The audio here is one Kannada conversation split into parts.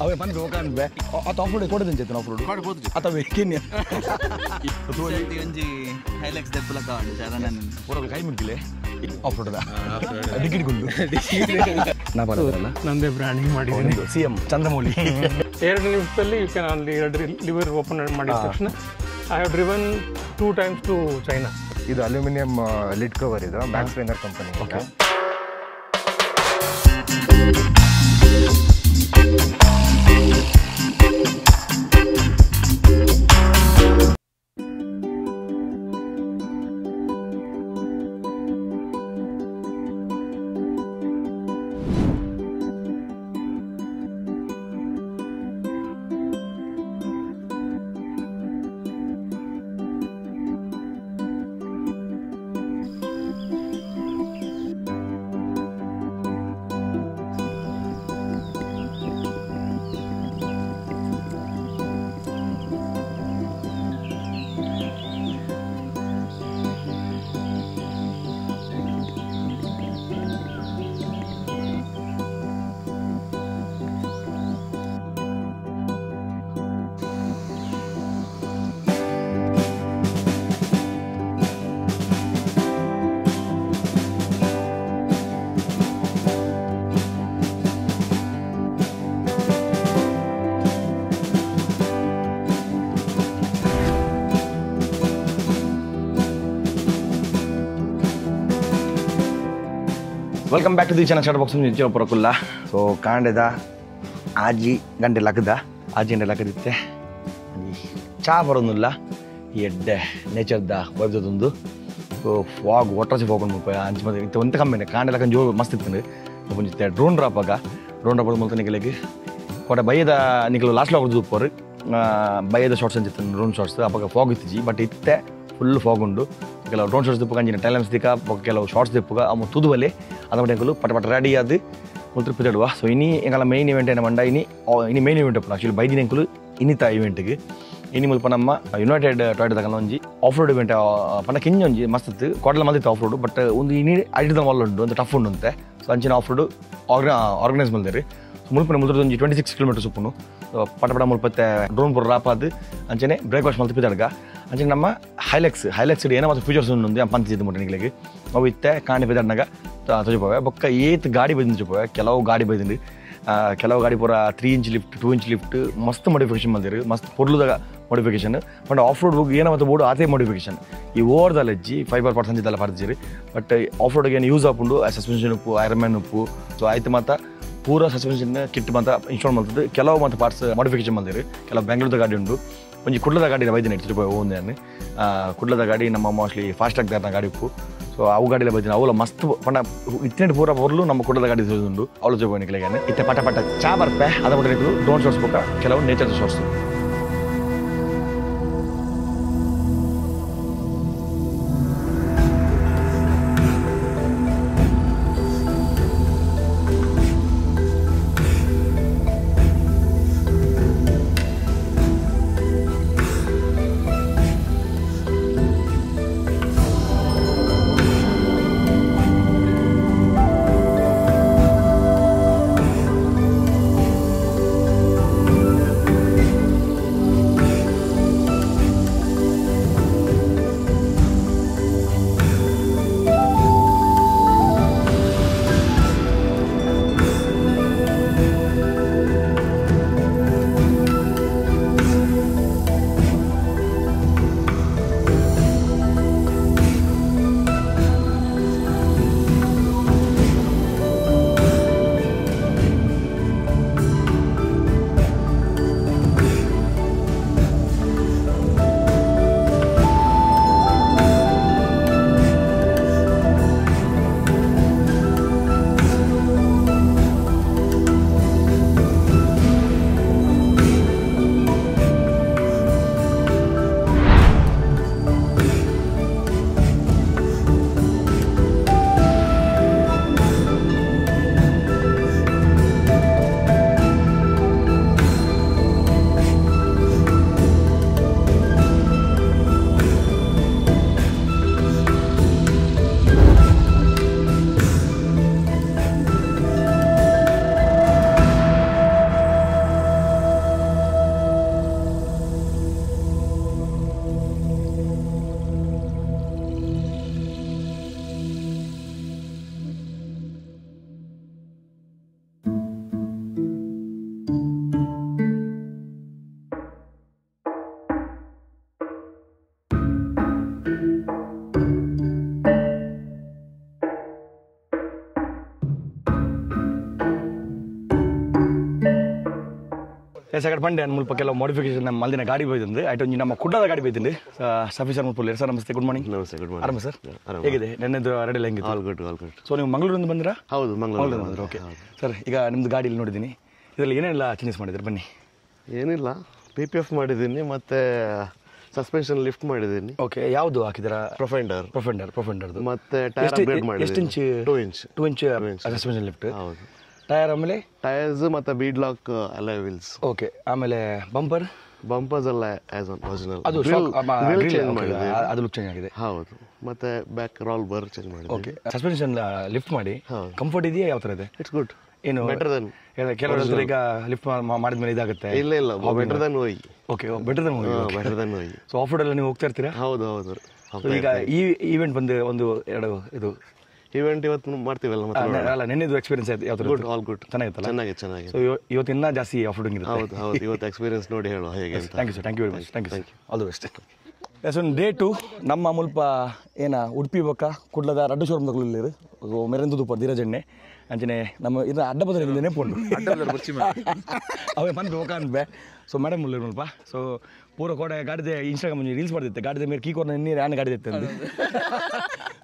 ಅವೆ ಬಂದು ಹೋಗಂಬೆ ಅದು ಆಫ್ ರೋಡ್ ಕೊಡೋದು ಜೊತೆ ಆಫ್ ರೋಡ್ ಅಥವಾ ಕಿನ್ಯ ಒಂಜಿ ಹೈಲೈಟ್ಸ್ ದೆಪ್ಪಲ ಕಾಡು ಶರಣನ್ ಪೂರ ಕೈ ಮುಗಿಲೆ ಆಫ್ ರೋಡ್ ಟಿಕೆಟ್ ಗುಂಡು ನಾ ಬರೋದಲ್ಲ ನಂದೇ ಬ್ರ್ಯಾಂಡಿಂಗ್ ಮಾಡಿದ್ದೀನಿ CM ಚಂದ್ರಮೌಳಿ 2 ನಿಮಿಷದಲ್ಲಿ ಯು ಕ್ಯಾನ್ ಅಲ್ಲಿ 2 ಲಿವರ್ ಓಪನ್ ಮಾಡಿದ ತಕ್ಷಣ I have driven 2 times to China. ಇದು ಅಲ್ಯೂಮಿನಿಯಂ ಲಿಡ್ ಕವರ್ ಇದು max spinner company. Okay welcome back to the channel chat box ನಿಜ ಪರಕುಲ್ಲ. ಸೊ ಕಾಂಡೆದ ಆಜಿ ಗಂಟೆ ಲಕ್ಕದ ಆಜಿ ಗಂಟೆ ಲಕ್ಕದಿತ್ತೆ ಚಾ ಬರೋದಿಲ್ಲ ಈ ಎಡ್ಡೆ ನೇಚರ್ದ ಬರ್ತದೊಂದು. ಸೊ ಫಾಗ್ ಒಟ್ರಾಸಿ ಫಾಗ್ ಮುಪ್ಪ ಅಂಚು ಮತ್ತೆ ಇಂಥ ಒಂದು ಕಮ್ಮಿನೇ ಕಾಂಡೆ ಲಕ್ಕ ಜೋರು ಮಸ್ತ್ ಇತ್ತು ಒಂಜಿತ್ತೆ ಡ್ರೋನ್ ಡ್ರಾಪ್ ಡ್ರೋನ್ ಡ್ರಾಪ್ ಮೂಲಕ ನಿಗಲಿಗೆ ಕೊಡ ಬೈಯದ ನಿಗಲು ಲಾಸ್ಟ್ ಹೋಗೋದು ಉಪ್ಪರು ಬೈಯದ ಶಾರ್ಟ್ಸ್ ಅಂಚಿತ್ತು ಡ್ರೋನ್ ಶಾರ್ಟ್ಸ್ ಅವಾಗ ಫಾಗ್ ಇತ್ತಿಜಿ ಬಟ್ ಇತ್ತೆ ಫುಲ್ ಫಾಗ್ ಉಂಡು. ಕೆಲವು ಡ್ರೋನ್ ಶಾರ್ಟ್ಸ್ ದಿಪ್ಪು ಅಂಜಿನ ಟೈಲಮ್ಸ್ ದಿಕ್ಕ ಕೆಲವು ಶಾರ್ಟ್ಸ್ ದಿಪ್ಪುಗ ಅಮ್ಮ ತುದುವಲೆ ಅದಕ್ಕೆ ಪಟ ಪಟ ರೆಡಿ ಆದು ಮುಲ್ತು ಪಿರಿಯಡುವ. ಸೊ ಇನಿ ಎಂಗಲ ಮೇನ್ ಇವೆಂಟ್ ಏನ ಮಂಡ ಇನಿ ಮೇನ್ ಇವೆಂಟ್ ಅಪ್ಪ ಆಕ್ಚುಲಿ ಬೈದಿನ ಎಂಕುಲು ಇನ್ನಿತ ಇವೆಂಟ್ಗೆ ಇನಿ ಮುಲ್ಪ ನಮ್ಮ ಯುನೈಟೆಡ್ ಟಾಯ್ಟ್ ತಗೊಂಡ ಒಂಜಿ ಆಫ್ ರೋಡ್ ಇವೆಂಟ್ ಪಂಡ ಕಿಂಜ ಒಂಜಿ ಮಸ್ತ್ ಕೊಡಲ ಮಂದಿತ್ತು ಆಫ್ ರೋಡ್ ಬಟ್ ಒಂದು ಇನಿ ಐಟದ ಮಲ್ಲ ಉಂಟು ಒಂದು ಟಫ್ ಉಂಡು ಅಂತೆ. ಸೊ ಅಂಚಿನ ಆಫ್ ರೋಡ್ ಆರ್ಗನೈಸ್ ಮಾಡಿದ್ರಿ. ಸೊ ಮುಲ್ಪನೆ ಮುಲ್ತದ ಒಂಜಿ 26 kilometers ಉಪ್ಪುನು ಪಟ ಪಟ ಮುಲ್ಪತ್ತೆ ಡ್ರೋನ್ ಪೂರ ರಾಪಾದು ಅಂಚನೆ ಬ್ರೇಕ್ ವಾಶ್ ಮಲ್ತು ಪಿದಡ್ಗ ಅಂಚನೆ ನಮ್ಮ ಹೈಲೆಕ್ಸ್ ಏನೋ ಮತ್ತು ಫ್ಯೂಚರ್ಸ್ ಉಂಡು ಪಂತಿದ್ದು ಮುಟ್ಟನಿಗಳಿಗೆ ಅವು ಇತ್ತೆ ಕಾಣಿ ಪಿದಡ್ನಾಗ ತೊಜಪೋವೆ ಬೊಕ್ಕ ಏತ್ ಗಾಡಿ ಬೈದಿಂದ ಚೊಪ್ಪೋವೆ ಕೆಲವು ಗಾಡಿ ಬೈದಿಂಡು ಕೆಲವು ಗಾಡಿ ಪೂರ 3 inch ಲಿಫ್ಟ್ 2 inch ಲಿಫ್ಟ್ ಮಸ್ತ್ ಮಾಡಿಫಿಕೇಶನ್ ಬಂದಿರು ಮಸ್ತ್ ಪೊರ್ಲುದಾಗ ಮಾಡಿಫಿಕೇಶನ್ ಬಟ್ ಆಫ್ ರೋಡ್ ಹೋಗಿ ಏನೋ ಮತ್ತು ಬೋರ್ಡು ಅದೇ ಮಾಡಿಫಿಕೇಶನ್ ಈ ಓವರ್ದಲ್ಲ ಅಜ್ಜಿ 5% ಸಂಜಿದೆಲ್ಲ ಪರ್ಜಿರಿ ಬಟ್ ಆಫ್ ರೋಡ್ಗೆ ಏನು ಯೂಸ್ ಆಪುಂಡು ಸಸ್ಪೆನ್ಷನ್ ಉಪ್ಪು ಐರನ್ ಉಪ್ಪು. ಸೊ ಆಯ್ತು ಮತ್ತು ಪೂರ ಸಸ್ಪೆನ್ಷನ್ ಕಿಟ್ ಮತ್ತು ಇನ್ಸ್ಟಾಲ್ ಮಾಡ್ತದೆ ಕೆಲವು ಮತ್ತು ಪಾರ್ಟ್ಸ್ ಮಾಡಿಫಿಕೇಶನ್ ಬಂದಿರು ಕೆಲವು ಬೆಂಗಳೂರದ ಗಾಡಿ ಉಂಟು ಒಂಜಿ ಕುಡ್ಲದ ಗಾಡಿ ಬೈದಿನ ಇಟ್ಟು ಹೋಗಿ ಕುಡ್ಲದ ಗಾಡಿ ನಮ್ಮ ಮೋಸ್ಟ್ಲಿ ಫಾಸ್ಟ್ ಆಗ್ತಾರ ಗಾಡಿ ಉಪ್ಪು. ಸೊ ಅವು ಗಾಡಿಲ ಬೈದಿನ ಅವಳ ಮಸ್ತ್ ಪಣ ಇತ್ತಿನ ಪೂರ ಬರಲು ನಮ್ಮ ಕುಡ್ಲದ ಗಾಡಿ ಉಂಡು ಅವಳು ಜೋಬನಿಗಳಿಗೆ ಇತ್ತೆ ಪಟ ಪಟ ಚಾ ಬರ್ಪೆ ಅದ ಬಿಟ್ಟು ಡ್ರೋನ್ ಶಾರ್ಟ್ಸ್ ಬೇಕಾ ಕೆಲವು ನೇಚರ್ ಶಾರ್ಟ್ಸ್. ಸಗಡ್ ಪಂಡೆ ಮುಲ್ಪ ಕೆಲವು ಮಾಡಿಫಿಕೇಶನ್ ನಮ್ಮ ಮಲ್ದಿನ ಗಾಡಿ ಬೈದಂದು ಆಯ್ತು ಒಂಜಿ ನಮ್ಮ ಕುಡ್ಡದ ಗಾಡಿ ಬೈದಂಡು ಸಫೀಸರ್ ಮುಲ್ಪ ಸರ್ ನಮಸ್ತೆ ಗುಡ್ ಮಾರ್ನಿಂಗ್. ನಮಸ್ತೆ, ಗುಡ್ ಮಾರ್ನಿಂಗ್. ಆರಾಮ ಸರ್, ಹೇಗಿದೆ ನೆನ್ನೆದು ರೆಡಿ ಎಲ್ಲ ಹೆಂಗಿದೆ? All good, all good. So ನೀವು ಮಂಗಳೂರಿಂದ ಬಂದಿರಾ? ಹೌದು, ಮಂಗಳೂರು ಬಂದ್ರು. ಓಕೆ ಸರ್, ಈಗ ನಿಮ್ಮದು ಗಾಡಿಯಲ್ಲಿ ನೋಡಿದ್ದೀನಿ, ಇದರಲ್ಲಿ ಏನೆಲ್ಲ ಚೇಂಜಸ್ ಮಾಡಿದ್ರೆ ಬನ್ನಿ. ಏನಿಲ್ಲ, PPF ಮಾಡಿದ್ದೀನಿ, ಮತ್ತೆ ಸಸ್ಪೆನ್ಷನ್ ಲಿಫ್ಟ್ ಮಾಡಿದ್ದೀನಿ. ಓಕೆ, ಯಾವುದು ಹಾಕಿದ್ದೀರಾ? ಪ್ರೊಫೆಂಡರ್ದು ಮತ್ತೆ ಟೈರ್ ಅಪ್ಗ್ರೇಡ್ ಎಷ್ಟು ಮಾಡಿದ್ದೀನಿ. ಇಂಚ್? 2 inch suspension lift. ಹೌದು. ಟೈರ್ ಆಮೇಲೆ ಟೈರ್ಸ್ ಮತ್ತೆ bead lock alloy wheels. Okay, ಆಮೇಲೆ ಬಂಪರ್ಸ್ ಎಲ್ಲ ಆಸ್ ಆನ್ ಒರಿಜಿನಲ್. ಅದು ಚೇಂಜ್ ಮಾಡಿದ್ದೀನಿ. ಅದು ಲುಕ್ ಚೇಂಜ್ ಆಗಿದೆ. ಹೌದು, ಮತ್ತೆ ಬ್ಯಾಕ್ ರಾಲ್ ಬರ್ ಚೇಂಜ್ ಮಾಡಿದ್ದೀನಿ. ಓಕೆ, ಸಸ್ಪೆನ್ಷನ್ ಲಿಫ್ಟ್ ಮಾಡಿ ಕಂಫರ್ಟ್ ಇದೆಯಾ? ಯಾವ ಥರ ಇದೆ? It's good. ಏನು ಬೆಟರ್ ದನ್ ಕೆಲವರು ಈಗ ಲಿಫ್ಟ್ ಮಾಡಿದ್ಮೇಲೆ ಇದಾಗುತ್ತೆ. ಇಲ್ಲ, ಬೆಟರ್ ದನ್ ಹೋಗಿ. ಓಕೆ, ಬೆಟರ್ ದನ್ ಹೋಗಿ. ಸೊ ಆಫ್ ರೋಡ್ ಎಲ್ಲ ನೀವು ಹೋಗ್ತಾ ಇರ್ತೀರಾ? ಹೌದು. So ಈಗ ಈ ಈವೆಂಟ್ ಬಂದು ಒಂದು ಎರಡು ಇದು ಇವೆಂಟ್ ಇವತ್ತು ಮಾಡ್ತೀವಲ್ಲ ಮತ್ತೆ. ಅಲ್ಲ, ನೆನ್ನೆದು ಎಕ್ಸ್ಪೀರಿಯನ್ಸ್ ಯಾವ ಥರ? Good, all good. ಚೆನ್ನಾಗಿತ್ತಲ್ಲ? ಚೆನ್ನಾಗಿ. ಸೊ ಇವತ್ತು ಇನ್ನೂ ಜಾಸ್ತಿ ಆಫ್ ರೋಡಿಂಗ್ ಇರುತ್ತೆ. ಹೌದು. ಇವತ್ತು ಎಕ್ಸ್ಪೀರಿಯನ್ಸ್ ನೋಡಿ ಹೇಳುವ ಹೇಗೆ ಅಂತ. Thank you sir, thank you very much. Thank you all the best. Yes, ಒಂದು ಡೇ 2 ನಮ್ಮ ಮುಲ್ಪ ಏನ ಉಡುಪಿ ಬೊಕ್ಕ ಕುಡ್ಲದ ರಡ್ಡು ಶೋರೂಮ್ದಲ್ಲಿರು ಮೆರೆಂದು ತುಪ್ಪ ಧೀರಜಣ್ಣೆ ಅಂಚನೆ ನಮ್ಮ ಇದು ಅಡ್ಡ ಬದಲಿಂದ ನೆಪುಂಡು ಅವೇ ಮನ್ ಬೋಕ ಅನ್ಬೆ. ಸೊ ಮೇಡಮ್ ಉಳ್ಳಿರು ಮುಲ್ಪ. ಸೊ ಪೂರ ಕೋಡೆ ಗಾಡಿದೆ ಇನ್ಸ್ಟಾಗ್ರಾಮ್ ರೀಲ್ಸ್ ಮಾಡ್ತಿತ್ತೆ, ಗಾಡಿದ ಮೇಲೆ ಕೀಕೋರ್ನ ನೀರು ಆನೆ ಗಾಡಿ ಇತ್ತೆ ಅಂದು.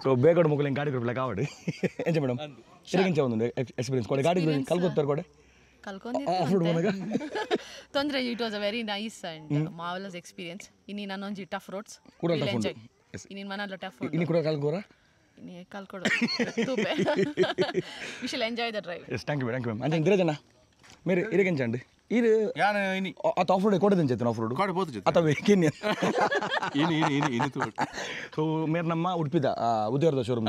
ಸೊ ಬೇಗಡೆ ಮುಕ್ಕಲು ಹಿಂಗೆ ಗಾಡಿ ಕೊಡ್ಬೇಕು ಕಾವಡು ಎಂಚ ಮೇಡಮ್ ತಿರುಗಿಂಚ ಒಂದು ಎಕ್ಸ್ಪೀರಿಯನ್ಸ್ ಕೊಡೆ ಗಾಡಿ ಕಲ್ಕೊತ್ತಾರೆ ಕೊಡೆ ತೊಂದರೆ. It was a very nice and marvellous experience. ಇನ್ನಿ ನಾನೊಂಜಿ ಟಫ್ ರೋಡ್ಸ್ ಕೂಡ ಎಂಜಾಯ್. ಇನ್ನಿನ ಮನಲ್ಲ ಟಫ್ ಇನ್ನು ಕೂಡ ಕಲ್ಕೋರ ಕಲ್ಕೊಡು ತೂಪೆ. We shall enjoy the drive. Yes, thank you ma'am. అంటే ఇంద్రజన మీరు ఇరగించండి ఇది అత ఆఫ్ రోడ్ కూడా దించేస్తాను. ఆఫ్ రోడ్ ಅಥವಾ ಕಿನ್ಯ ಸೊ ಮೇರೆ ನಮ್ಮ ಉಡುಪಿದ ಉದ್ಯೋಗದ ಶೋರೂಮ್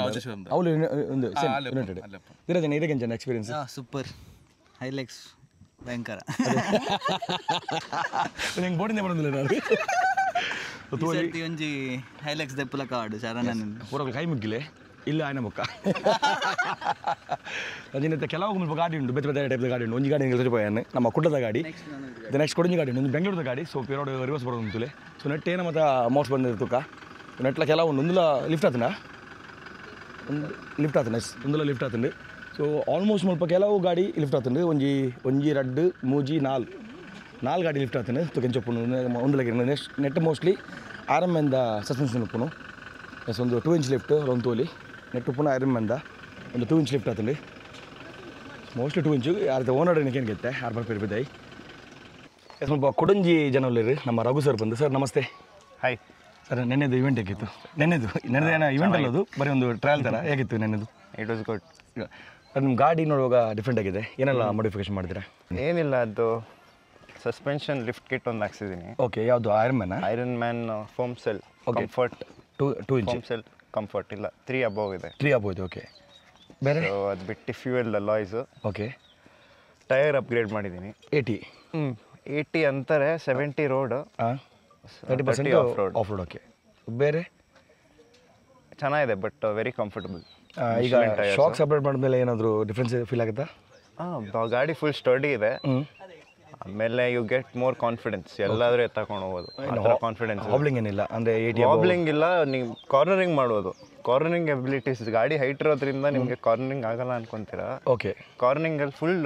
ಅವಳು ಒಂದು ಯುನೈಟೆಡ್ ಧೀರಜನ ಇರಗಿಂಚಂడి ಎಕ್ಸ್ಪೀರಿಯನ್ಸ್. ಸೂಪರ್, ಹೈಲೆಕ್ಸ್ ಭಯಂಕರ. ನಿಂಗೆ ಬೋಡಿಂದ ಬರೋದಿಲ್ಲ ನಾನು ಒಂಜಿ ಹೈಲೆಕ್ಸ್ ದೆಪ್ಪುಲ ಕಾಡು ಶರಣ ಪೂರಗಳು ಕೈ ಮುಗ್ಗಿಲೆ ಇಲ್ಲ ಆಯ್ನ ಬೊಕ್ಕ ಅದಿನತ್ತೆ ಕೆಲವು ಮುಲ್ಪ ಗಾಡಿ ಉಂಟು, ಬೇರೆ ಬೇರೆ ಟೈಪ್ ಗಾಡಿ ಉಂಟು. ಒಂಜಿ ಗಾಡಿ ತೋರಿಪೋಯಾನು ನಮ್ಮ ಕುಡ್ಡದ ಗಾಡಿ, ನೆಕ್ಸ್ಟ್ ಕೊಡಂಜಿ ಗಾಡಿ ಉಂಟು, ಒಂದು ಬೆಂಗಳೂರದ ಗಾಡಿ. ಸೊ ಪಿರೋಡ್ ರಿವರ್ಸ್ ಬರೋದು ಅಂತಲೇ. ಸೊ ನೆಟ್ ಏನೋ ಮತ್ತು ಮೋಟ್ಸ್ ಬಂದಿರ್ತುಕ ನೆಟ್ಲ ಕೆಲವು ಒಂದುಲ ಲಿಫ್ಟ್ ಆತನ ಒಂದುಲ ಲಿಫ್ಟ್ ಆತಂಡು. ಸೊ ಆಲ್ಮೋಸ್ಟ್ ಮುಲ್ಪ ಕೆಲವು ಗಾಡಿ ಲಿಫ್ಟ್ ಆತಂಡು. ಒಂಜಿ ರಡ್ಡು ಮೂಜಿ ನಾಲ್ ಗಾಡಿ ಲಿಫ್ಟ್ ಆತಂಡು. ತುಕೆಂಚ ಒಪ್ಪುನು ಒಂದುಲಗೆ ನೆಟ್ ಮೋಸ್ಟ್ಲಿ ಆರಮ್ಮೆಂದ ಸಸ್ಪೆನ್ಷನ್ ಉಪ್ಪುನು. ಎಸ್, ಒಂದು 2 ಇಂಚ್ ಲಿಫ್ಟ್ ಒಂದು ತೋಲಿ ನೆಟ್ ಉಪ್ಪುನ ಆರಮ್ಮೆಂದ ಒಂದು 2 ಇಂಚ್ ಲಿಫ್ಟ್ ಆತಂಡು. ಮೋಸ್ಟ್ಲಿ 2 ಇಂಚು ಅರ್ಧ ಓನರ್ ಏನು ಗೆತ್ತೆ 6 ರೂಪಾಯಿ ಬಿದ್ದಾಯಿ. ಎಸ್, ಸ್ವಲ್ಪ ಕೊಡಂಜಿ ಜನ ಉಳ್ಳೇರು ನಮ್ಮ ರಘು ಸರ್ ಬಂದು. ಸರ್ ನಮಸ್ತೆ. ಹಾಯ್ ಸರ್, ನೆನ್ನೆದು ಇವೆಂಟ್ ಹೇಗಿತ್ತು? ನೆನ್ನೆದು ಏನೋ ಇವೆಂಟ್ ಅಲ್ಲದು, ಬರೀ ಒಂದು ಟ್ರಯಲ್ ಥರ ಹೇಗಿತ್ತು ನೆನ್ನೆದು? It was good. ನಿಮ್ಮ ಗಾಡಿ ನೋಡುವಾಗ ಡಿಫ್ರೆಂಟ್ ಆಗಿದೆ, ಏನೆಲ್ಲ ಮಾಡಿಫಿಕೇಶನ್ ಮಾಡಿದ್ದೀರಾ? ಏನಿಲ್ಲ, ಅದು ಸಸ್ಪೆನ್ಷನ್ ಲಿಫ್ಟ್ ಕಿಟ್ ಒಂದು ಹಾಕ್ಸಿದ್ದೀನಿ. ಓಕೆ, ಯಾವುದು? Iron man foam cell comfort 2 inch foam cell comfort ಇಲ್ಲ 3 ಅಬೋವ್ ಇದೆ. 3 ಅಬೋವ್ ಇದೆ. ಓಕೆ, ಬೇರೆ ಅದು ಬಿಟ್ಟು ಫ್ಯೂಯಲ್ ಲಾಯ್ಸ್. ಓಕೆ, ಟೈರ್ ಅಪ್ಗ್ರೇಡ್ ಮಾಡಿದ್ದೀನಿ. 80 ಅಂತಾರೆ, 70 ರೋಡ್, 30% ಆಫ್ ರೋಡ್. ಓಕೆ, ಬೇರೆ ಚೆನ್ನಾಗಿದೆ, ಬಟ್ ವೆರಿ ಕಂಫರ್ಟಬಲ್. ಈಗ ಶಾಕ್ಸ್ ಅಪ್ಗ್ರೇಡ್ ಮಾಡಿದ್ಮೇಲೆ ಏನಾದರೂ ಡಿಫ್ರೆನ್ಸ್ ಫೀಲ್ ಆಗುತ್ತಾ? ಗಾಡಿ ಫುಲ್ ಸ್ಟಡಿ ಇದೆ. ಆಮೇಲೆ ಯು ಗೆಟ್ ಮೋರ್ ಕಾನ್ಫಿಡೆನ್ಸ್, ಎಲ್ಲಾದರೂ ಎತ್ತಕೊಂಡು ಹೋಗೋದು ಕಾನ್ಫಿಡೆನ್ಸ್. ಹಾಬ್ಲಿಂಗ್ ಏನಿಲ್ಲ ಅಂದರೆ ಹಾಬ್ಲಿಂಗ್ ಇಲ್ಲ, ನೀವು ಕಾರ್ನರಿಂಗ್ ಮಾಡ್ಬೋದು. ಕಾರ್ನರಿಂಗ್ ಎಬಿಲಿಟೀಸ್, ಗಾಡಿ ಹೈಟ್ ಇರೋದ್ರಿಂದ ನಿಮಗೆ ಕಾರ್ನರಿಂಗ್ ಆಗಲ್ಲ ಅನ್ಕೊಂತೀರಾ. ಓಕೆ, ಕಾರ್ನರಿಂಗಲ್ಲಿ ಫುಲ್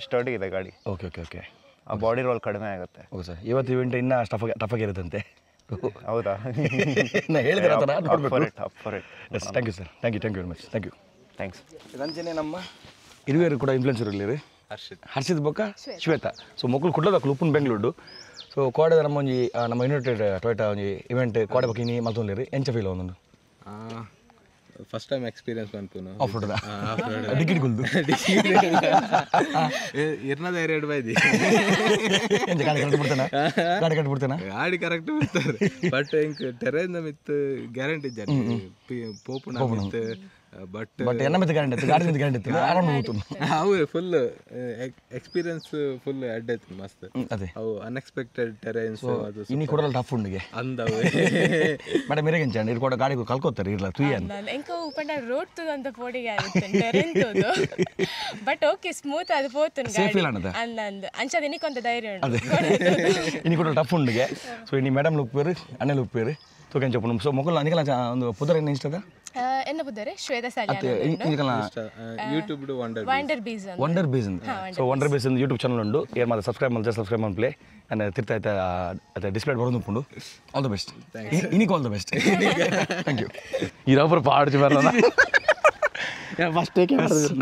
ಸ್ಟಡಿ ಇದೆ ಗಾಡಿ. ಓಕೆ, ಆ ಬಾಡಿ ರೋಲ್ ಕಡಿಮೆ ಆಗುತ್ತೆ. ಓಕೆ ಸರ್, ಇವತ್ತು ಇವೆಂಟ್ ಇನ್ನೂ ಟಫ್ ಆಗಿರುತ್ತಂತೆ. ಹೌದಾ? ನಾ ಹೇಳಿದ್ರೆ ಆ ಥರ ನೋಡಬೇಕು. Yes, thank you sir, thank you very much. Thanks. ಇದಂಚನೆ ನಮ್ಮ ಹಿರಿಯರು ಕೂಡ ಇನ್ಫ್ಲುಯೆನ್ಸರ್ ಇರಲಿರಿ ಹರ್ಷಿತ್ ಬೊಕ್ಕ ಶ್ವೇತಾ. ಸೊ ಮೊಕ್ಕಲು ಕುಡ್ಲದ ಉಪ್ಪುನ್ ಬೆಂಗಳೂರು. ಸೊ ಕೋಡೆದ ನಮ್ಮ ಒಂಜಿ ನಮ್ಮ ಯುನೈಟೆಡ್ ಟೊಯೋಟಾ ಒಂಜಿ ಇವೆಂಟ್ ಕೋಡೆ ಬೊಕ್ಕ ಇನ್ನಿ ಮಲ್ತೊಂದಿರಿ ಎಂಚ ಫೀಲ್ ಒಂದೊಂದು ಫಸ್ಟ್ ಟೈಮ್ ಎಕ್ಸ್ಪೀರಿಯನ್ಸ್ ಬಂತು ಆಫ್ ರೋಡ್ ಡಿಗ್ರಿ ಗುಲ್ದು ಇರ್ನದ 2 ಬೈದಿ ಗಾಡಿ ಕರೆಕ್ಟ್ ಬಿಡ್ತಾನೆ ಗಾಡಿ ಕರೆಕ್ಟ್ ಬಿಡ್ತಾರೆ ಬಟ್ ಇಂಕ್ ಟೆರೇನ್ ಮಿತ್ ಗ್ಯಾರಂಟಿ ಜಾರಿ ಪೋಪುನ ಮಿತ್ ಬಟ್ ಎನ್ನ ಮಿತ್ ಗ್ಯಾರಂಟಿ ಇತ್ತು ಗಾಡಿ ಮಿತ್ ಗ್ಯಾರಂಟಿ ಇತ್ತು ಆರಾಮ ಹೋಗ್ತು ಅವು ಫುಲ್ ಎಕ್ಸ್ಪೀರಿಯನ್ಸ್ ಫುಲ್ ಅಡ್ಡ ಇತ್ತು ಮಸ್ತ್ ಅದೇ ಅವು ಅನ್ಎಕ್ಸ್ಪೆಕ್ಟೆಡ್ ಟೆರೇನ್ಸ್ ಅದು ಇನ್ನಿ ಕೊಡಲ್ಲ ಟಫ್ ಉಂಡಿಗೆ ಅಂದವು ಮೇಡಮ್ ಮಿರಗಿಂಚಂడి ಇದು ಕೂಡ ಗಾಡಿ ಕಲ್ಕೋತಾರೆ ಇರಲ್ಲ ತುಯ್ಯನ್ ಎಂಕ ಉಪಂಡ ರೋಡ್ ತುದಂತ ಪೋಡಿಗೆ ಆಗುತ್ತೆ ಟೆರೆನ್ ತುದು ಬಟ್ ಓಕೆ ಸ್ಮೂತ್ ಅದು ಪೋತುನ್ ಸೇಫ್ ಇಲ್ಲ ಅನ್ನದ ಅಂದಂದು ಅಂಚದ ಇನ್ನಿಕೊಂತ ಧೈರ್ಯ ಉಂಟು ಅದೇ ಇನ್ನಿ ಕೂಡ ಟಫ್ ಉಂಡಿಗೆ ಸೊ ಇನ್ನಿ ಮೇಡಮ್ ಲುಪ್ಪೇರು ಅಣ್ಣೆ ಲುಪ್ಪೇರು ತೂಕಂಚ ಪುನಂ ಸೊ ಮೊಕಲ್ ಅಂದಿಕಲ ಒಂದು ಪುದರ್ ಏನು ಇಷ್ಟದ ಎನ್ನ ಬುದ್ದರೆ ಶ್ವೇತಾ ಸಾಲಿಯಾನ ಇಂದಿಕಲ ಯೂಟ್ಯೂಬ್ ವಂಡರ್ ಬೀಸ್ ವಂಡರ್ ಬೀಸ್ ಸೊ ವಂಡರ್ ಬೀಸ್ ಯೂಟ್ಯೂಬ್ ಚಾನಲ್ ಉಂಡು ಏನು ಮಾತ್ರ ಸಬ್ಸ್ಕ್ರೈಬ್ ಮಾಡ್ಪ್ಲೇ ಅಂಡ್ ತಿರ್ತಾಯ್ತ ಅದೇ ಡಿಸ್ಪ್ಲೇ ಬರೋದು ಉಂಟು ಆಲ್ ದ ಬೆಸ್ಟ್ ಇನಿಕ್ all the best thank you ಇರೋಬ್ಬರು ಪಾಡ್ಚಿ ಬರೋಣ ಫಸ್ಟ್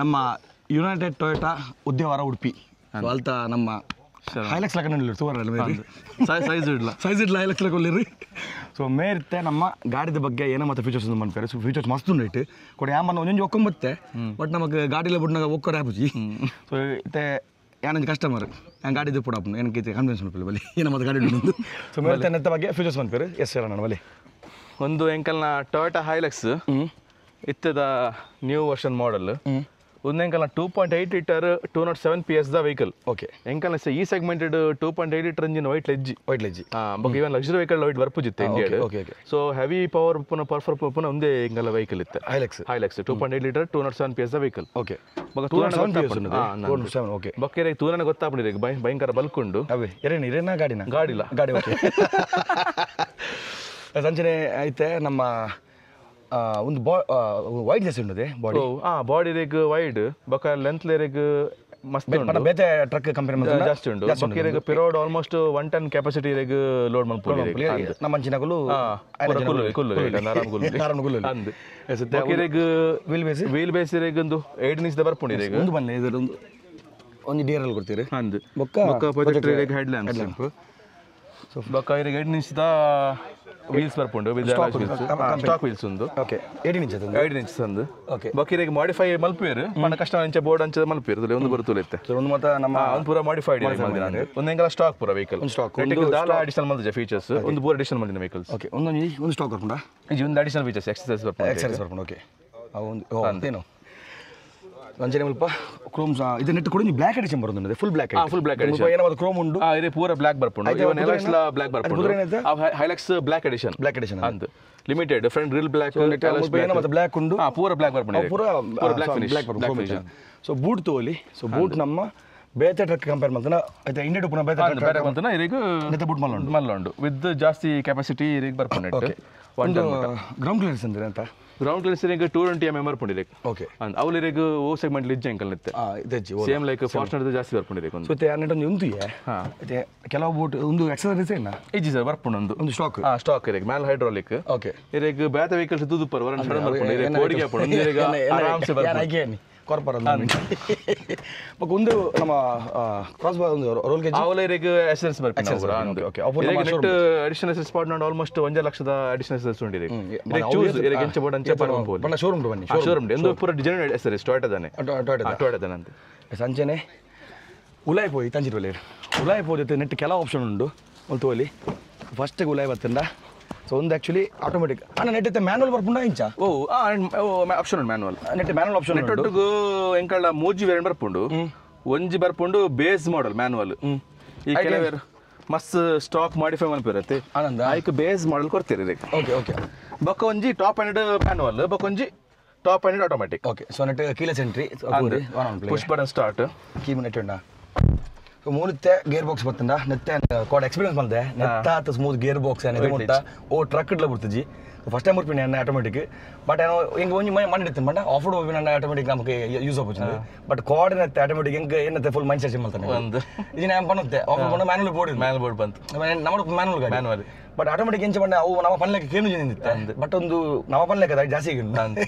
ನಮ್ಮ ಯುನೈಟೆಡ್ ಟೊಯೋಟಾ ಉದ್ಯಾವರ ಉಡುಪಿ ಅಲ್ತ ನಮ್ಮ ಹೈಲಕ್ಸ್ ಲಕ್ಕ ನೋಡಲಿ ಸೈಜ್ ಇಡ್ಲ ಹೈಲಕ್ಸ್ ಲಕ್ಕ ಒಳ್ಳಿರಿ ಸೊ ಮೇರಿತ್ತೆ ನಮ್ಮ ಗಾಡಿದ ಬಗ್ಗೆ ಏನೋ ಮತ್ತೆ ಫೀಚರ್ಸ್ ಒಂದು ಮಾಡ್ತಾರೆ ಸೊ ಫೀಚರ್ಸ್ ಮಸ್ತ್ ಉಂಟು ಕೊಡಿ ಯಾಮನ್ನ ಒಂದೊಂದು ಒಕ್ಕೊಂಬತ್ತೆ ಬಟ್ ನಮಗೆ ಗಾಡಿಲ ಬಿಟ್ನಾಗ ಒಕ್ಕೋರೆ ಹಾಪುಜಿ ಸೊ ಇತ್ತೆ ಏನಂದು ಕಸ್ಟಮರ್ ನಾನು ಗಾಡಿದು ಪುಡ ಹಾಪು ಏನಕ್ಕೆ ಕಾನ್ಫಿಡೆನ್ಸ್ ಮಾಡ್ಕೊಳ್ಳಿ ಬಲ್ಲಿ ಏನೋ ಮತ್ತೆ ಗಾಡಿ ಉಂಟು ಸೊ ಮೇರಿತ್ತೆ ನೆತ್ತ ಬಗ್ಗೆ ಫೀಚರ್ಸ್ ಮಾಡ್ತಾರೆ ಎಸ್ ಸರ್ ನಾನು ಬಲ್ಲಿ ಒಂದು ಎಂಕಲ್ನ ಟೊಯೋಟಾ ಹೈಲಕ್ಸ್ ಇತ್ತದ ನ್ಯೂ ವರ್ಷನ್ ಮಾಡಲ್ ಒಂದು ಎಂಕಲ್ನ 2.8 ಲೀಟರ್ 207 PS ದ ವೆಹಿಕಲ್ ಓಕೆ ಎಂಕಲ್ನ ಈ ಸೆಗ್ಮೆಂಟೆಡ್ 2.8 ಲೀಟರ್ ಇಂಜಿನ್ ವೈಟ್ ಲೆಜ್ಜಿ ಬಟ್ ಇವನ್ ಲಕ್ಸುರಿ ವೆಹಿಕಲ್ ವೈಟ್ ಬರ್ಪುಜಿತ್ತೆ India okay so heavy power ಪುನಃ ಪರ್ಫರ್ ಪುನಃ ಒಂದೇ ಎಂಕಲ್ ವೆಹಿಕಲ್ ಇತ್ತು ಹೈಲಕ್ಸ್ 2.8 ಲೀಟರ್ 207 PS ದ ವೆಹಿಕಲ್ ಓಕೆ ಓಕೆ ಬೊಕ್ಕೆ ತೂರನ ಗೊತ್ತಾಗ್ಬಿಡಿದೆ ಭಯಂಕರ ಬಲ್ಕೊಂಡು ಅವೇ ಇರೇನಾ ಗಾಡಿಲ್ಲ ಗಾಡಿ ಓಕೆ ಸಂಜೆ ಐತೆ ನಮ್ಮ ಒಂದು ವೈಡ್ ಜಾಸ್ತಿ ಉಂಟದೆ ಬಾಡಿ ಬಾಡಿ ರೇಗ್ ವೈಡ್ ಬೊಕ್ಕ ಲೆಂತ್ ರೇಗ್ ಮಸ್ತ್ ಬೇತೆ ಟ್ರಕ್ ಕಂಪನಿ ಜಾಸ್ತಿ ಉಂಟು ಬೊಕ್ಕ ರೇಗ್ ಪಿರೋಡ್ ಆಲ್ಮೋಸ್ಟ್ 1 ಟನ್ ಕೆಪಾಸಿಟಿ ರೇಗ್ ಲೋಡ್ ಮಾಡ್ಕೊಳ್ಳಿ ನಮ್ಮ ಅಂಚಿನಗಳು ವೀಲ್ ಬೇಸ್ ರೇಗ್ ಒಂದು 8 ಇಂಚ್ ಬರ್ಪುಂಡಿ ರೇಗ್ ಒಂದು ಬನ್ನಿ ಇದರೊಂದು ಒಂದು ಡಿಯರ್ ಅಲ್ಲಿ ಕೊಡ್ತೀರಿ ಅಂದ್ ಬೊಕ್ಕ ಪ್ರೊಜೆಕ್ಟರ್ ರೇಗ್ ಹೆಡ್ ಲ್ಯಾಂಪ್ ಸೊ ಬೊಕ್ಕ ರೇಗ್ 8 ಇಂಚ್ ದ ವೀಲ್ಸ್ ಬರ್ಪುಂಡು ಸ್ಟಾಕ್ ವೀಲ್ಸ್ ಒಂದು ಓಕೆ 18 ಇಂಚ್ ಒಂದು ಓಕೆ ಬೊಕ್ಕ ಮಾಡಿಫೈ ಮಲ್ಪೇರು ಪಣ್ಣ ಕಷ್ಟ ಅಂಚೆ ಬೋರ್ಡ್ ಅಂಚೆ ಮಲ್ಪೇರು ಒಂದು ಬರ್ತುಲೆ ಒಂದು ಮತ್ತೆ ನಮ್ಮ ಒಂದು ಪೂರ ಮಾಡಿಫೈಡ್ ಒಂದು ಎಂಗಲ ಸ್ಟಾಕ್ ಪೂರ ವೆಹಿಕಲ್ ಸ್ಟಾಕ್ ಅಡಿಷನಲ್ ಮಾಡಿದ ಫೀಚರ್ಸ್ ಒಂದು ಪೂರ ಅಡಿಷನಲ್ ಮಾಡಿದ ವೆಹಿಕಲ್ಸ್ ಓಕೆ ಒಂದು ಸ್ಟಾಕ್ ಬರ್ಪುಂಡ ಒಂದು ಅಡಿಷನಲ್ ಫೀಚರ್ಸ್ ಎಕ್ಸರ್ಸೈಸ್ ಬರ್ಪುಂಡು ಓಕೆ ಏನು ಅಂಚನೆ ಸ್ವಲ್ಪ ಕ್ರೋಮ್ ಇದು ನೆಟ್ ಕೊಡಿ ಬ್ಲಾಕ್ ಎಡಿಷನ್ ಬರೋದು ಫುಲ್ ಬ್ಲಾಕ್ ಏನೋ ಕ್ರೋಮ್ ಉಂಟು ಇದು ಪೂರ ಬ್ಲಾಕ್ ಬರ್ಪುಂಡು ಬ್ಲಾಕ್ ಬರ್ಪುಂಡು ಹೈಲಕ್ಸ್ ಬ್ಲಾಕ್ ಎಡಿಷನ್ ಅಂತ ಲಿಮಿಟೆಡ್ ಫ್ರಂಟ್ ಗ್ರಿಲ್ ಬ್ಲಾಕ್ ಮತ್ತೆ ಬ್ಲಾಕ್ ಉಂಟು ಪೂರ ಬ್ಲಾಕ್ ಬರ್ಪುಂಡು ಪೂರ ಬ್ಲಾಕ್ ಫಿನಿಶ್ ಸೊ ಬೂಟ್ ತೋಲಿ ಸೊ ಬೂಟ್ ನಮ್ಮ ಬೇತೆ ಟ್ರಕ್ ಕಂಪೇರ್ ಮಾಡ್ತಾನೆ ಐತೆ ಇಂಡಿಯಾ ಪುನಃ ಬೇತೆ ಟ್ರಕ್ ಮಾಡ್ತಾನೆ ಇರಿಗೆ ನೆತ್ತ ಬೂಟ್ ಮಲ್ಲೊಂಡು ವಿತ್ ಜಾಸ್ತಿ ಕೆಪಾಸಿಟಿ ಇರಿಗೆ ಬರ್ಪುಂಡು ಒಂದು ಗ್ರೌಂಡ್ ಕ್ಲಿಯರೆನ್ಸ್ ಅಂದ್ರೆ ಅಂತ ಗ್ರೌಂಡ್ ಕ್ಲಿಯರೆನ್ಸ್ 220 mm ಬರ್ಪುಂಡಿದೆ ಓಕೆ ಅಂಡ್ ಅವಲಿರಿಗೆ ಓ ಸೆಗ್ಮೆಂಟ್ ಲಿಜ್ಜೆ ಅಂಕಲ್ ನಿತ್ತೆ ಸೇಮ್ ಲೈಕ್ ಫಾರ್ಚುನರ್ ಜಾಸ್ತಿ ಬರ್ಪುಂಡಿದೆ ಒಂದು ಸೊ ಅನ್ನೆಟ್ ಒಂದು ಐತೆ ಕೆಲವು ಬೋಟ್ ಒಂದು ಎಕ್ಸರ್ಸೈಸ್ ಏನ ಇಜಿ ಸರ್ ಬರ್ಪುಂಡು ಒಂದು ಸ್ಟಾಕ್ ಇರಿಗೆ ಮ್ಯಾಲ್ ಹೈಡ್ರಾಲಿಕ್ ಓಕೆ ಇರಿಗೆ ಬೇತ ವೆಹಿಕಲ್ಸ್ ತುದು ಪರ್ ವರನ್ ಸಡನ್ ಬರ್ಪುಂಡು ಇರಿಗೆ ಕೋಡಿಗೆ ಹಾಪುಂಡು ಇರಿಗೆ ಆರಾಮ್ ಸೆ ಬರ್ಪುಂಡು ಕಾರ್ಪೊರೇಟ್ ಒಂದು ನಮ್ಮ ಕ್ರಾಸ್ ಒಂದು ರೋಲ್ ಗೇಜ್ ಅವಲರಿಗೆ ಎಸೆನ್ಸ್ ಬರ್ಪುಂಡು okay net additional essence spot not almost 1 ಲಕ್ಷದ ಅಡಿಷನಲ್ ಎಸೆನ್ಸ್ ಉಂಡಿದೆ ಇರಿಗೆ ಚೂಸ್ ಇರಿಗೆ ಎಂಚ ಬೋರ್ಡ್ ಅಂಚೆ ಪರ್ಪುಂಡು ಬಣ್ಣ ಶೋರೂಮ್ ಬನ್ನಿ ಶೋರೂಮ್ ಎಂದು ಪೂರ ಡಿಸೈನ್ ಎಸೆನ್ಸ್ ಟೊಯೋಟಾ ದನೆ ಅಂತ ಸಂಜೆನೆ ಉಲಾಯ್ ಪೋಯಿ ತಂಜಿರವಲ್ಲಿ ಉಲಾಯ್ ಪೋದತ್ತೆ ನೆಟ್ ಕೆಲವು ಆಪ್ಷನ್ ಉಂಟು ಒಂದು ತೋಲಿ ಫಸ್ಟ್ ಉಲಾಯ್ ಬರ್ತಂಡ ಸೊ ಒಂದು ಆಕ್ಚುಲಿ ಆಟೋಮೆಟಿಕ್ ನೆಟ್ ಐತೆ ಮ್ಯಾನುವಲ್ ಬರ್ಪುಂಡ ಇಂಚ ಆಪ್ಷನ್ ಉಂಟು ಮ್ಯಾನುವಲ್ ನೆಟ್ ಮ್ಯಾನುವಲ್ ಆಪ್ಷನ್ ನೆಟ್ಟೊಟ್ಟಿಗೂ ಎಂಕಳ 3G ವೇರಿಯಂಟ್ ಬರ್ಪುಂಡು 1G ಬರ್ಪುಂಡು ಬೇಸ್ ಮಾಡೆಲ್ ಮ್ಯಾನುವಲ್ ಈ ಕೆಲವೇರು ಮಸ್ತ್ ಸ್ಟಾಕ್ ಮಾಡಿಫೈ ಮಲ್ಪಿರತ್ತೆ ಆಯ್ಕೆ ಬೇಸ್ ಮಾಡೆಲ್ ಕೊಡ್ತೀರಿ ಇದಕ್ಕೆ ಓಕೆ ಬೊಕ್ಕ ಒಂಜಿ ಟಾಪ್ ಹ್ಯಾಂಡ್ ಮ್ಯಾನುವಲ್ ಬೊಕ್ಕ ಒಂಜಿ top hand automatic okay so ನೆಟ್ keyless entry push button start key ನೆಟ್ ಉಂಡ ಸೊ ಮೂರತ್ತೆ ಗೇರ್ ಬಾಕ್ಸ್ ಬರ್ತಂಡ ನೆತ್ತೆ ಕೋಡ್ ಎಕ್ಸ್ಪೀರಿಯನ್ಸ್ ಬಂದೆ ನೆತ್ತ ಸ್ಮೂತ್ ಗೇರ್ ಬಾಕ್ಸ್ ಏನಿದೆ ಮುಟ್ಟ ಓ ಟ್ರಕ್ ಇಡ್ಲ ಬಿಡ್ತಜಿ ಫಸ್ಟ್ ಟೈಮ್ ಮುಟ್ಪಿನಿ ಅನ್ನ ಆಟೋಮೆಟಿಕ್ ಬಟ್ ಏನೋ ಹಿಂಗೆ ಒಂಜಿ ಮಾಡಿಡ್ತೀನಿ ಬಟ್ ಆಫ್ ರೋಡ್ ಹೋಗಿ ನನ್ನ ಆಟೋಮೆಟಿಕ್ ನಮಗೆ ಯೂಸ್ ಆಪೋಚುಂದು ಬಟ್ ಕೋಡ್ ಏನತ್ತೆ ಆಟೋಮೆಟಿಕ್ ಹಿಂಗೆ ಏನತ್ತೆ ಫುಲ್ ಮೈಂಡ್ ಸೆಟ್ ಮಾಡ್ತಾನೆ ಒಂದು ಇದು ನಾನು ಬನ್ನುತ್ತೆ ಆಫ್ ರೋಡ್ ಮ್ಯಾನುವಲ್ ಬೋರ್ಡ್ ಬಂತು ನಮ್ಮ ಮ್ಯಾನುವಲ್ ಬಟ್ ಆಟೋಮೆಟಿಕ್ ಎಂಚ ಬಂಡೆ ಅವು ನಮ್ಮ ಪನ್ಲೆಕ್ಕ ಕೇನು ನಿಂದಿತ್ತೆ ಬಟ್ ಒಂದು ನಮ್ಮ ಪನ್ಲೆಕ್ಕ ಜಾಸ್ತಿ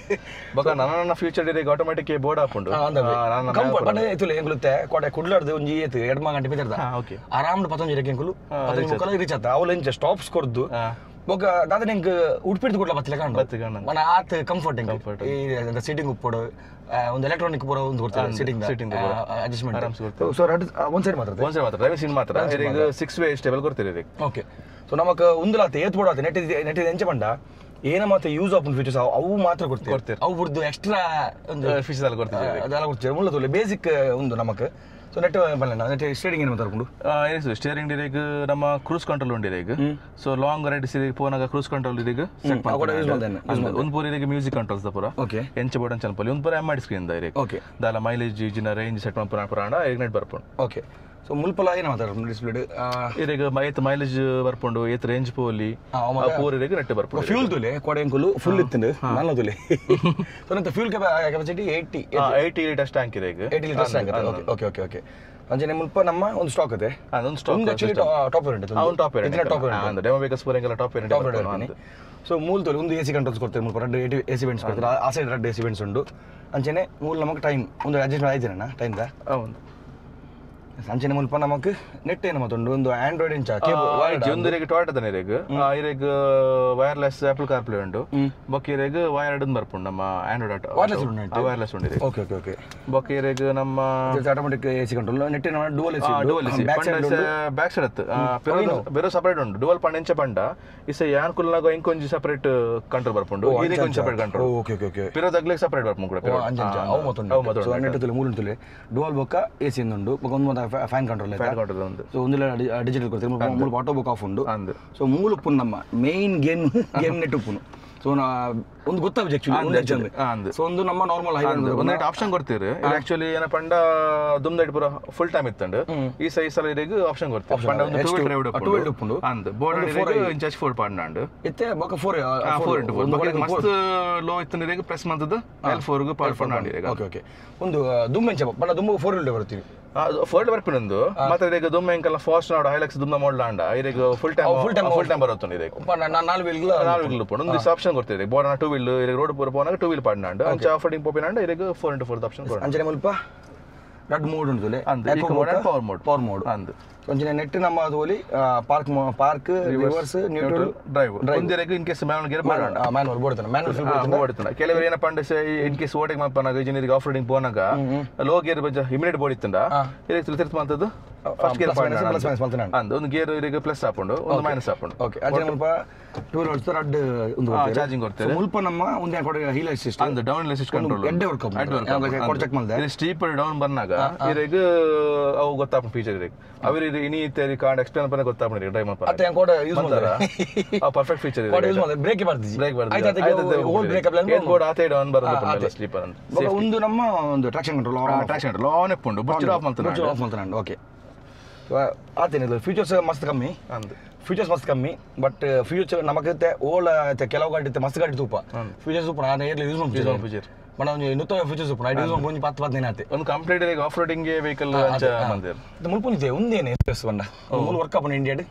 ಬೊಕ ನನ್ನ ಫ್ಯೂಚರ್ ಇರಿಗೆ ಆಟೋಮೆಟಿಕ್ ಬೋರ್ಡ್ ಹಾಕೊಂಡು ಬಟ್ ಇತ್ತು ಎಂಗುತ್ತೆ ಕೋಟೆ ಕುಡ್ಲಾಡ್ದು ಒಂಜಿ ಏತು 2 ಗಂಟೆ ಬಿದ್ದರ್ದ ಆರಾಮ್ 15 ಇರಕ್ಕೆ ಎಂಕುಲು 15 ಮುಕ್ಕಲ ರೀಚ್ ಆತ ಅವಳು ಎಂಚ ಸ್ಟಾಪ್ಸ್ ಕೊಡ್ದು ಬೊಕ ದಾದ ನಿಂಗೆ ಉಡ್ಪಿಡ್ದು ಕೊಡ್ಲ ಬತ್ತಲೆ ಕಾಣು ಮನ ಆತ್ ಕಂಫರ್ಟಿಂಗ್ ಈ ಸೀಟಿಂಗ್ ಉಪ್ಪೋಡು ಒಂದು ಎಲೆಕ್ಟ್ರಾನಿಕ್ ಪೂರ ಒಂದು ಕೊಡ್ತಾರೆ ಸೀಟಿಂಗ್ ಅಡ್ಜಸ್ಟ್ಮೆಂಟ್ ಸೊ ಒಂದು ಸೈಡ್ ಮಾತ್ರ ಡ್ರೈವರ್ ಸೀಟ್ ಮಾತ್ರ 6 ವೇ ಸ್ಟೇಬಲ್ ಕೊಡ್ತೀರಿ ಇದಕ್ಕೆ ಓಕೆ ಸೊ ನಮಗೆ ಒಂದುಲಾತ ಏತ್ ಬೋಡಾತ ನೆಟ್ ಎಂಚ ಬಂಡ ಏನ ಮತ್ತೆ ಯೂಸ್ ಆಫ್ ಫೀಚರ್ಸ್ ಅವು ಮಾತ್ರ ಕೊಡ್ತೀವಿ ಅವು ಬಿಡ್ದು ಎಕ್ಸ್ಟ್ರಾ ಒಂದು ಫೀಚರ್ಸ್ ಎಲ್ಲ ಕೊಡ್ತೀವಿ ಅದೆಲ್ಲ ಕೊಡ್ತೀವಿ ಮುಳ್ಳ ತೋಲೆ ಬೇಸಿಕ್ ಒಂದು ನಮಗೆ ಸೊ ನೆಟ್ ಬಲ್ಲ ನೆಟ್ ಸ್ಟೇರಿಂಗ್ ಏನು ಮಾತಾಡ್ಕೊಂಡು ಏನು ಸ್ಟೇರಿಂಗ್ ಡಿರೇಗ್ ನಮ್ಮ ಕ್ರೂಸ್ ಕಂಟ್ರೋಲ್ ಉಂಡಿರೇಗ್ ಸೊ ಲಾಂಗ್ ರೈಡ್ ಸಿರಿ ಪೋನಾಗ ಕ್ರೂಸ್ ಕಂಟ್ರೋಲ್ ಇರೇಗ್ ಸೆಟ್ ಮಾಡ್ತಾರೆ ಒಂದು ಪೂರ ಇರೇಗ್ ಮ್ಯೂಸಿಕ್ ಕಂಟ್ರೋಲ್ಸ್ ದ ಪೂರ ಓಕೆ ಎಂಚ ಬೋರ್ಡ್ ಚಲ್ಪಲ್ಲಿ ಒಂದು ಪೂರ ಎಮ್ ಮಾಡಿ ಸ್ಕ್ರೀನ್ ದ ಇರೇಗ್ ಓಕೆ ದಾಲ ಮೈಲೇಜ್ ಇಜಿನ ರೇಂಜ್ ಸೆಟ್ ಮಾಡ್ಪುರ ಪುರಾಣ ಇಗ್ನೆಟ್ ಬರ್ಪುಂಡು ಓಕೆ ಸೊ ಮುಲ್ಪಲ ಏನು ಮಾತಾಡೋದು ಡಿಸ್ಪ್ಲೇಡ್ ಇರೆಗ್ ಐತ್ ಮೈಲೇಜ್ ಬರ್ಪುಂಡು ಏತ್ ರೇಂಜ್ ಪೋಲಿ ಪೂರ್ ಇರೆಗ್ ನೆಟ್ ಬರ್ಪುಂಡು ಫ್ಯೂಲ್ ತುಲೆ ಕೊಡೆಂಕುಲು ಫುಲ್ ಇತ್ತಂಡು ನಾನು ತುಲೆ ಸೊ ನಂತ ಫ್ಯೂಲ್ ಕೆಪಾಸಿಟಿ 80 ಲೀಟರ್ಸ್ ಟ್ಯಾಂಕ್ ಇರೆಗ್ 80 ಲೀಟರ್ಸ್ ಟ್ಯಾಂಕ್ ಓಕೆ ಅಂಜನೆ ಮುಲ್ಪ ನಮ್ಮ ಒಂದು ಸ್ಟಾಕ್ ಇದೆ ಅದೊಂದು stock actually top variant top variant demo vehicles ಪೂರೆಂಗೆಲ್ಲ ಟಾಪ್ ವೇರಿಯಂಟ್ ಸೊ ಮೂಲ ತೋಲಿ ಒಂದು AC ಕಂಟ್ರೋಲ್ಸ್ ಕೊಡ್ತಾರೆ ಮುಲ್ಪ ರೆಡ್ AC ವೆಂಟ್ಸ್ ಕೊಡ್ತಾರೆ ಆ ಸೈಡ್ ರೆಡ್ AC ವೆಂಟ್ಸ್ ಉಂಡು ಅಂಚನೆ ಮೂಲ ನಮಗೆ ಟೈಮ್ ಒಂದು ಅಡ್ಜಸ್ಟ್ಮೆಂಟ್ ಆಯ್ತೇನ ಟೈಮ್ದ ಹೌದು ಅಂಚನೆ ಮುಲ್ಪ ನಮಕ್ ನೆಟ್ ಏನು ಮತ್ತೊಂದು ಒಂದು ಆಂಡ್ರಾಯ್ಡ್ ಇಂಚ ಒಂದು ಇರೆಗ್ ಟೊಯೋಟಾ ದನ ಇರೆಗ್ ಇರೆಗ್ ವೈರ್ಲೆಸ್ ಆಪಲ್ ಕಾರ್ಪ್ಲೇ ಉಂಡು ಬೊಕ್ಕ ಇರೆಗ್ ವೈರ್ಡ್ ಬರ್ಪುಂಡು ನಮ್ಮ ಆಂಡ್ರಾಯ್ಡ್ ವೈರ್ಲೆಸ್ ಉಂಡು ಓಕೆ ಬೊಕ್ಕ ಇರೆಗ್ ನಮ್ಮ automatic AC control net dual AC back side ಅತ್ತು ಬೇರೆ ಸಪರೇಟ್ ಉಂಡು ಡುವಲ್ ಪಂಡ ಎಂಚ ಪಂಡ ಇಸ ಯಾನ್ ಕುಲ್ನಾಗ ಇಂಕೊಂಜಿ ಸಪರೇಟ್ ಕಂಟ್ರೋಲ್ ಬರ್ಪುಂಡು ಇದಕ್ಕೆ ಒಂಜಿ ಸಪರೇಟ್ ಕಂಟ್ರೋಲ್ ಓಕೆ ಪಿರೋ ತಗ್ಲಿಗೆ ಸಪರೇಟ್ ಬರ್ಪುಂಡು ಕೂಡ ಅವು ಮತ್ತೊಂದು ನೆಟ್ ತುಲೆ ಮೂಲ ತುಲೆ ಡುವಲ್ ಬೊಕ್ಕ AC ಉಂಡು ಬೊಕ್ಕ ಒಂದು ಫ್ಯಾನ್ ಕಂಟ್ರೋಲ್ ಉಂದು ಸೊ ಒಂದು ಡಿಜಿಟಲ್ ಕೊಡ್ತಾರೆ ಮೂಲ ಆಟೋ ಬುಕ್ ಆಫ್ ಉಂಡು ಸೊ ಮೂಲ ಉಪ್ಪು ನಮ್ಮ ಮೇನ್ ಗೇಮ್ ನೆಟ್ ಉಪ್ಪುನು ಸೊ ಒಂದು ಗೊತ್ತಾಗ ಆಕ್ಚುಲಿ ಸೊ ಒಂದು ನಮ್ಮ ನಾರ್ಮಲ್ ಒಂದೆರಡು ಆಪ್ಷನ್ ಕೊಡ್ತೀರಿ ಆಕ್ಚುಲಿ ಏನ ಪಂಡ ದುಮ್ದೈಟ್ ಪೂರ ಫುಲ್ ಟೈಮ್ ಇತ್ತಂಡು ಈ ಸಲ ಇರೆಗ್ ಆಪ್ಷನ್ ಕೊಡ್ತೀವಿ ಪಂಡ ಒಂದು 2 ವೀಲ್ ಉಪ್ಪುಂಡು ಅಂದ್ ಬೋರ್ಡ್ ಇರೆಗ್ ಇಂಚ್ 4 ಪಾಡ್ನಾಂಡು ಇತ್ತೆ ಬೊಕ 4 ಮಸ್ತ್ ಲೋ ಇತ್ತು ಇರೆಗ್ ಪ್ರೆಸ್ ಮಂತದ L4 ಗೆ ಪಾಡ್ ಪಂಡ ಇರೆಗ್ ಓಕೆ ಒಂದು ದುಮ್ಮೆಂಚ ಪಂಡ ದುಮ್ಮ 4 ವೀಲ್ ಬರ್ತೀವಿ ಫೋರ್ಡ್ ಬರ್ಪಿನೊಂದು ಮತ್ತೆ ಇರೆಗ್ ದುಮ್ಮ ಎಂಕಲ್ಲ ಫಾಸ್ಟ್ ನಾಡು ಹೈಲಕ್ಸ್ ದುಮ್ಮ ಮಾಡ್ಲಾಂಡ ಇರೆಗ್ ಫುಲ್ ಟೈಮ್ ಬರುತ್ತಂಡು ಇರೆಗ್ 4 ವೀಲ್ ಉಪ್ಪುಂಡು ಒಂದು ಆಪ್ಷನ್ ಕೊಡ್ತೀರಿ ಬೋರ್ಡ್ 2 ವೀಲ್ ಇರೆಗ್ ರೋಡ್ ಪೂರ ಪೋನಾಗ 2 ವೀಲ್ ಪಾಡ್ನಾಂಡು ಅಂಚ ಆಫ್ ರೋಡಿಂಗ್ ಪೋಪಿನಾಂಡ ಇರೆಗ್ 4x4 ಆಪ್ಷನ್ ಕೊಡು ಅಂಚನೆ ಮುಲ್ಪ ರೆಡ್ ಮೋಡ್ ಉಂಟುಲೆ eco mode and power mode and ಅಂಚನೆ ನೆಟ್ ನಮ್ಮ ಅದೋಲಿ ಪಾರ್ಕ್ ರಿವರ್ಸ್ ನ್ಯೂಟ್ರಲ್ ಡ್ರೈವ್ ಒಂದಿರೆಗ್ in case manual gear manual ಬೋಡ್ತನ ಕೆಲವರು ಏನಪ್ಪ ಅಂಡ ಇನ್ ಕೇಸ್ ಓಟಿಂಗ್ ಮಪ್ಪನಾಗ ಇಂಜಿನಿಯರಿಂಗ್ ಆಫ್ ರೋಡಿಂಗ್ ಪೋನಾಗ ಲೋ ಗೇರ್ ಬಜ ಇಮಿಡಿಯೇಟ್ ಬೋಡಿತ್ತಂಡ ಇರೆಗ್ ತಿರ್ತ ಮಂತದ್ದು ಫಸ್ಟ್ ಗೇರ್ ಪಾಡ್ನ ಅಂದ್ ಒಂದು ಗೇರ್ ಇರೆಗ್ ಪ್ಲಸ್ ಹಾಕೊಂಡು ಒಂದು ಮೈನಸ್ ಹಾಕೊಂಡು ಓಕೆ ಅಂಚನೆ ಮುಲ್ಪ 2 ವೀಲ್ ರೆಡ್ ಒಂದು ಚಾರ್ಜಿಂಗ್ ಕೊಡ್ತಾರೆ ಮುಲ್ಪ ನಮ್ಮ ಒಂದೇ ಕೊಡ ಹೀಲ್ ಅಸಿಸ್ಟ್ ಅಂದ್ ಡೌನ್ ಅಸಿಸ್ಟ್ ಕಂಟ್ರೋಲ್ ಎಡ್ಡೆ ವರ್ಕ್ ಕೊಡ ಚೆಕ್ ಮಾಡ್ದೆ ಇದು ಸ್ಟೀಪ್ ಡೌನ್ ಬಂದಾಗ ಇರೆಗ್ ಅವು ಗೊತ್ತಾಪ ಫೀಚರ್ ಇರೆಗ್ ಅವರು ಇನಿ ತೇರಿ ಕಾರ್ಡ್ ಎಕ್ಸ್ಪ್ಲೇನ್ ಪನ ಗೊತ್ತಾಪ ಡ್ರೈವ್ ಮಾಡ್ತಾರೆ ಅತ್ತೆ ಕೋಡ ಯೂಸ್ ಮಾಡ್ತಾರೆ ಆ ಪರ್ಫೆಕ್ಟ್ ಫೀಚರ್ ಇದೆ ಕೋಡ ಯೂಸ್ ಮಾಡ್ತಾರೆ ಬ್ರೇಕ್ ಬರ್ತಿಜಿ ಆಯ್ತು ಹೋಲ್ ಬ್ರೇಕ್ ಅಪ್ಲೈ ಏನ್ ಕೋಡ ಆತೆ ಡೌನ್ ಬರುತ್ತೆ ಸ್ಲೀಪರ್ ಅಂತ ಒಂದು ನಮ್ಮ ಒಂದು ಟ್ರಾಕ್ಷನ್ ಕಂಟ್ರೋಲ್ ಆನ್ ಇಪ್ಪುಂಡು ಬುಚ್ಚು ಆಫ್ ಮಾಡ್ತಾನೆ ಓಕೆ ಆತೇನಿಲ್ಲ ಫ್ಯೂಚರ್ಸ್ ಮಸ್ತ್ ಕಮ್ಮಿ ಫ್ಯೂಚರ್ಸ್ ಮಸ್ತ್ ಕಮ್ಮಿ ಬಟ್ ಫ್ಯೂಚರ್ ನಮಗತ್ತೆ ಓಲ್ ಕೆಲವು ಗಾಡಿ ಮಸ್ತ್ ಗಾಡಿ ತೂಪ ಫ್ಯೂಚರ್ಸ್ ಉಪ್ಪು ನಾನು ಏರ್ಲಿ ಯೂಸ್ ಮಾಡ್ತೀನಿ ಫ್ಯೂಚರ್ ಬಟ್ ಒಂದು ನೂತನ ಫ್ಯೂಚರ್ಸ್ ಉಪ್ಪು ಐದು ಒಂದು 10-15 ಆತೆ ಒಂದು ಕಂಪ್ಲೀಟ್ ಆಫ್ ರೋಡಿಂಗ್ ವೆಹಿಕಲ್ ಮುಲ್ಪುನಿದೆ ಒಂದೇನೆ ಬಂದ ಮೂಲ ವರ್ಕ್ ಅಪ್ ಇಂಡಿಯಾಡ್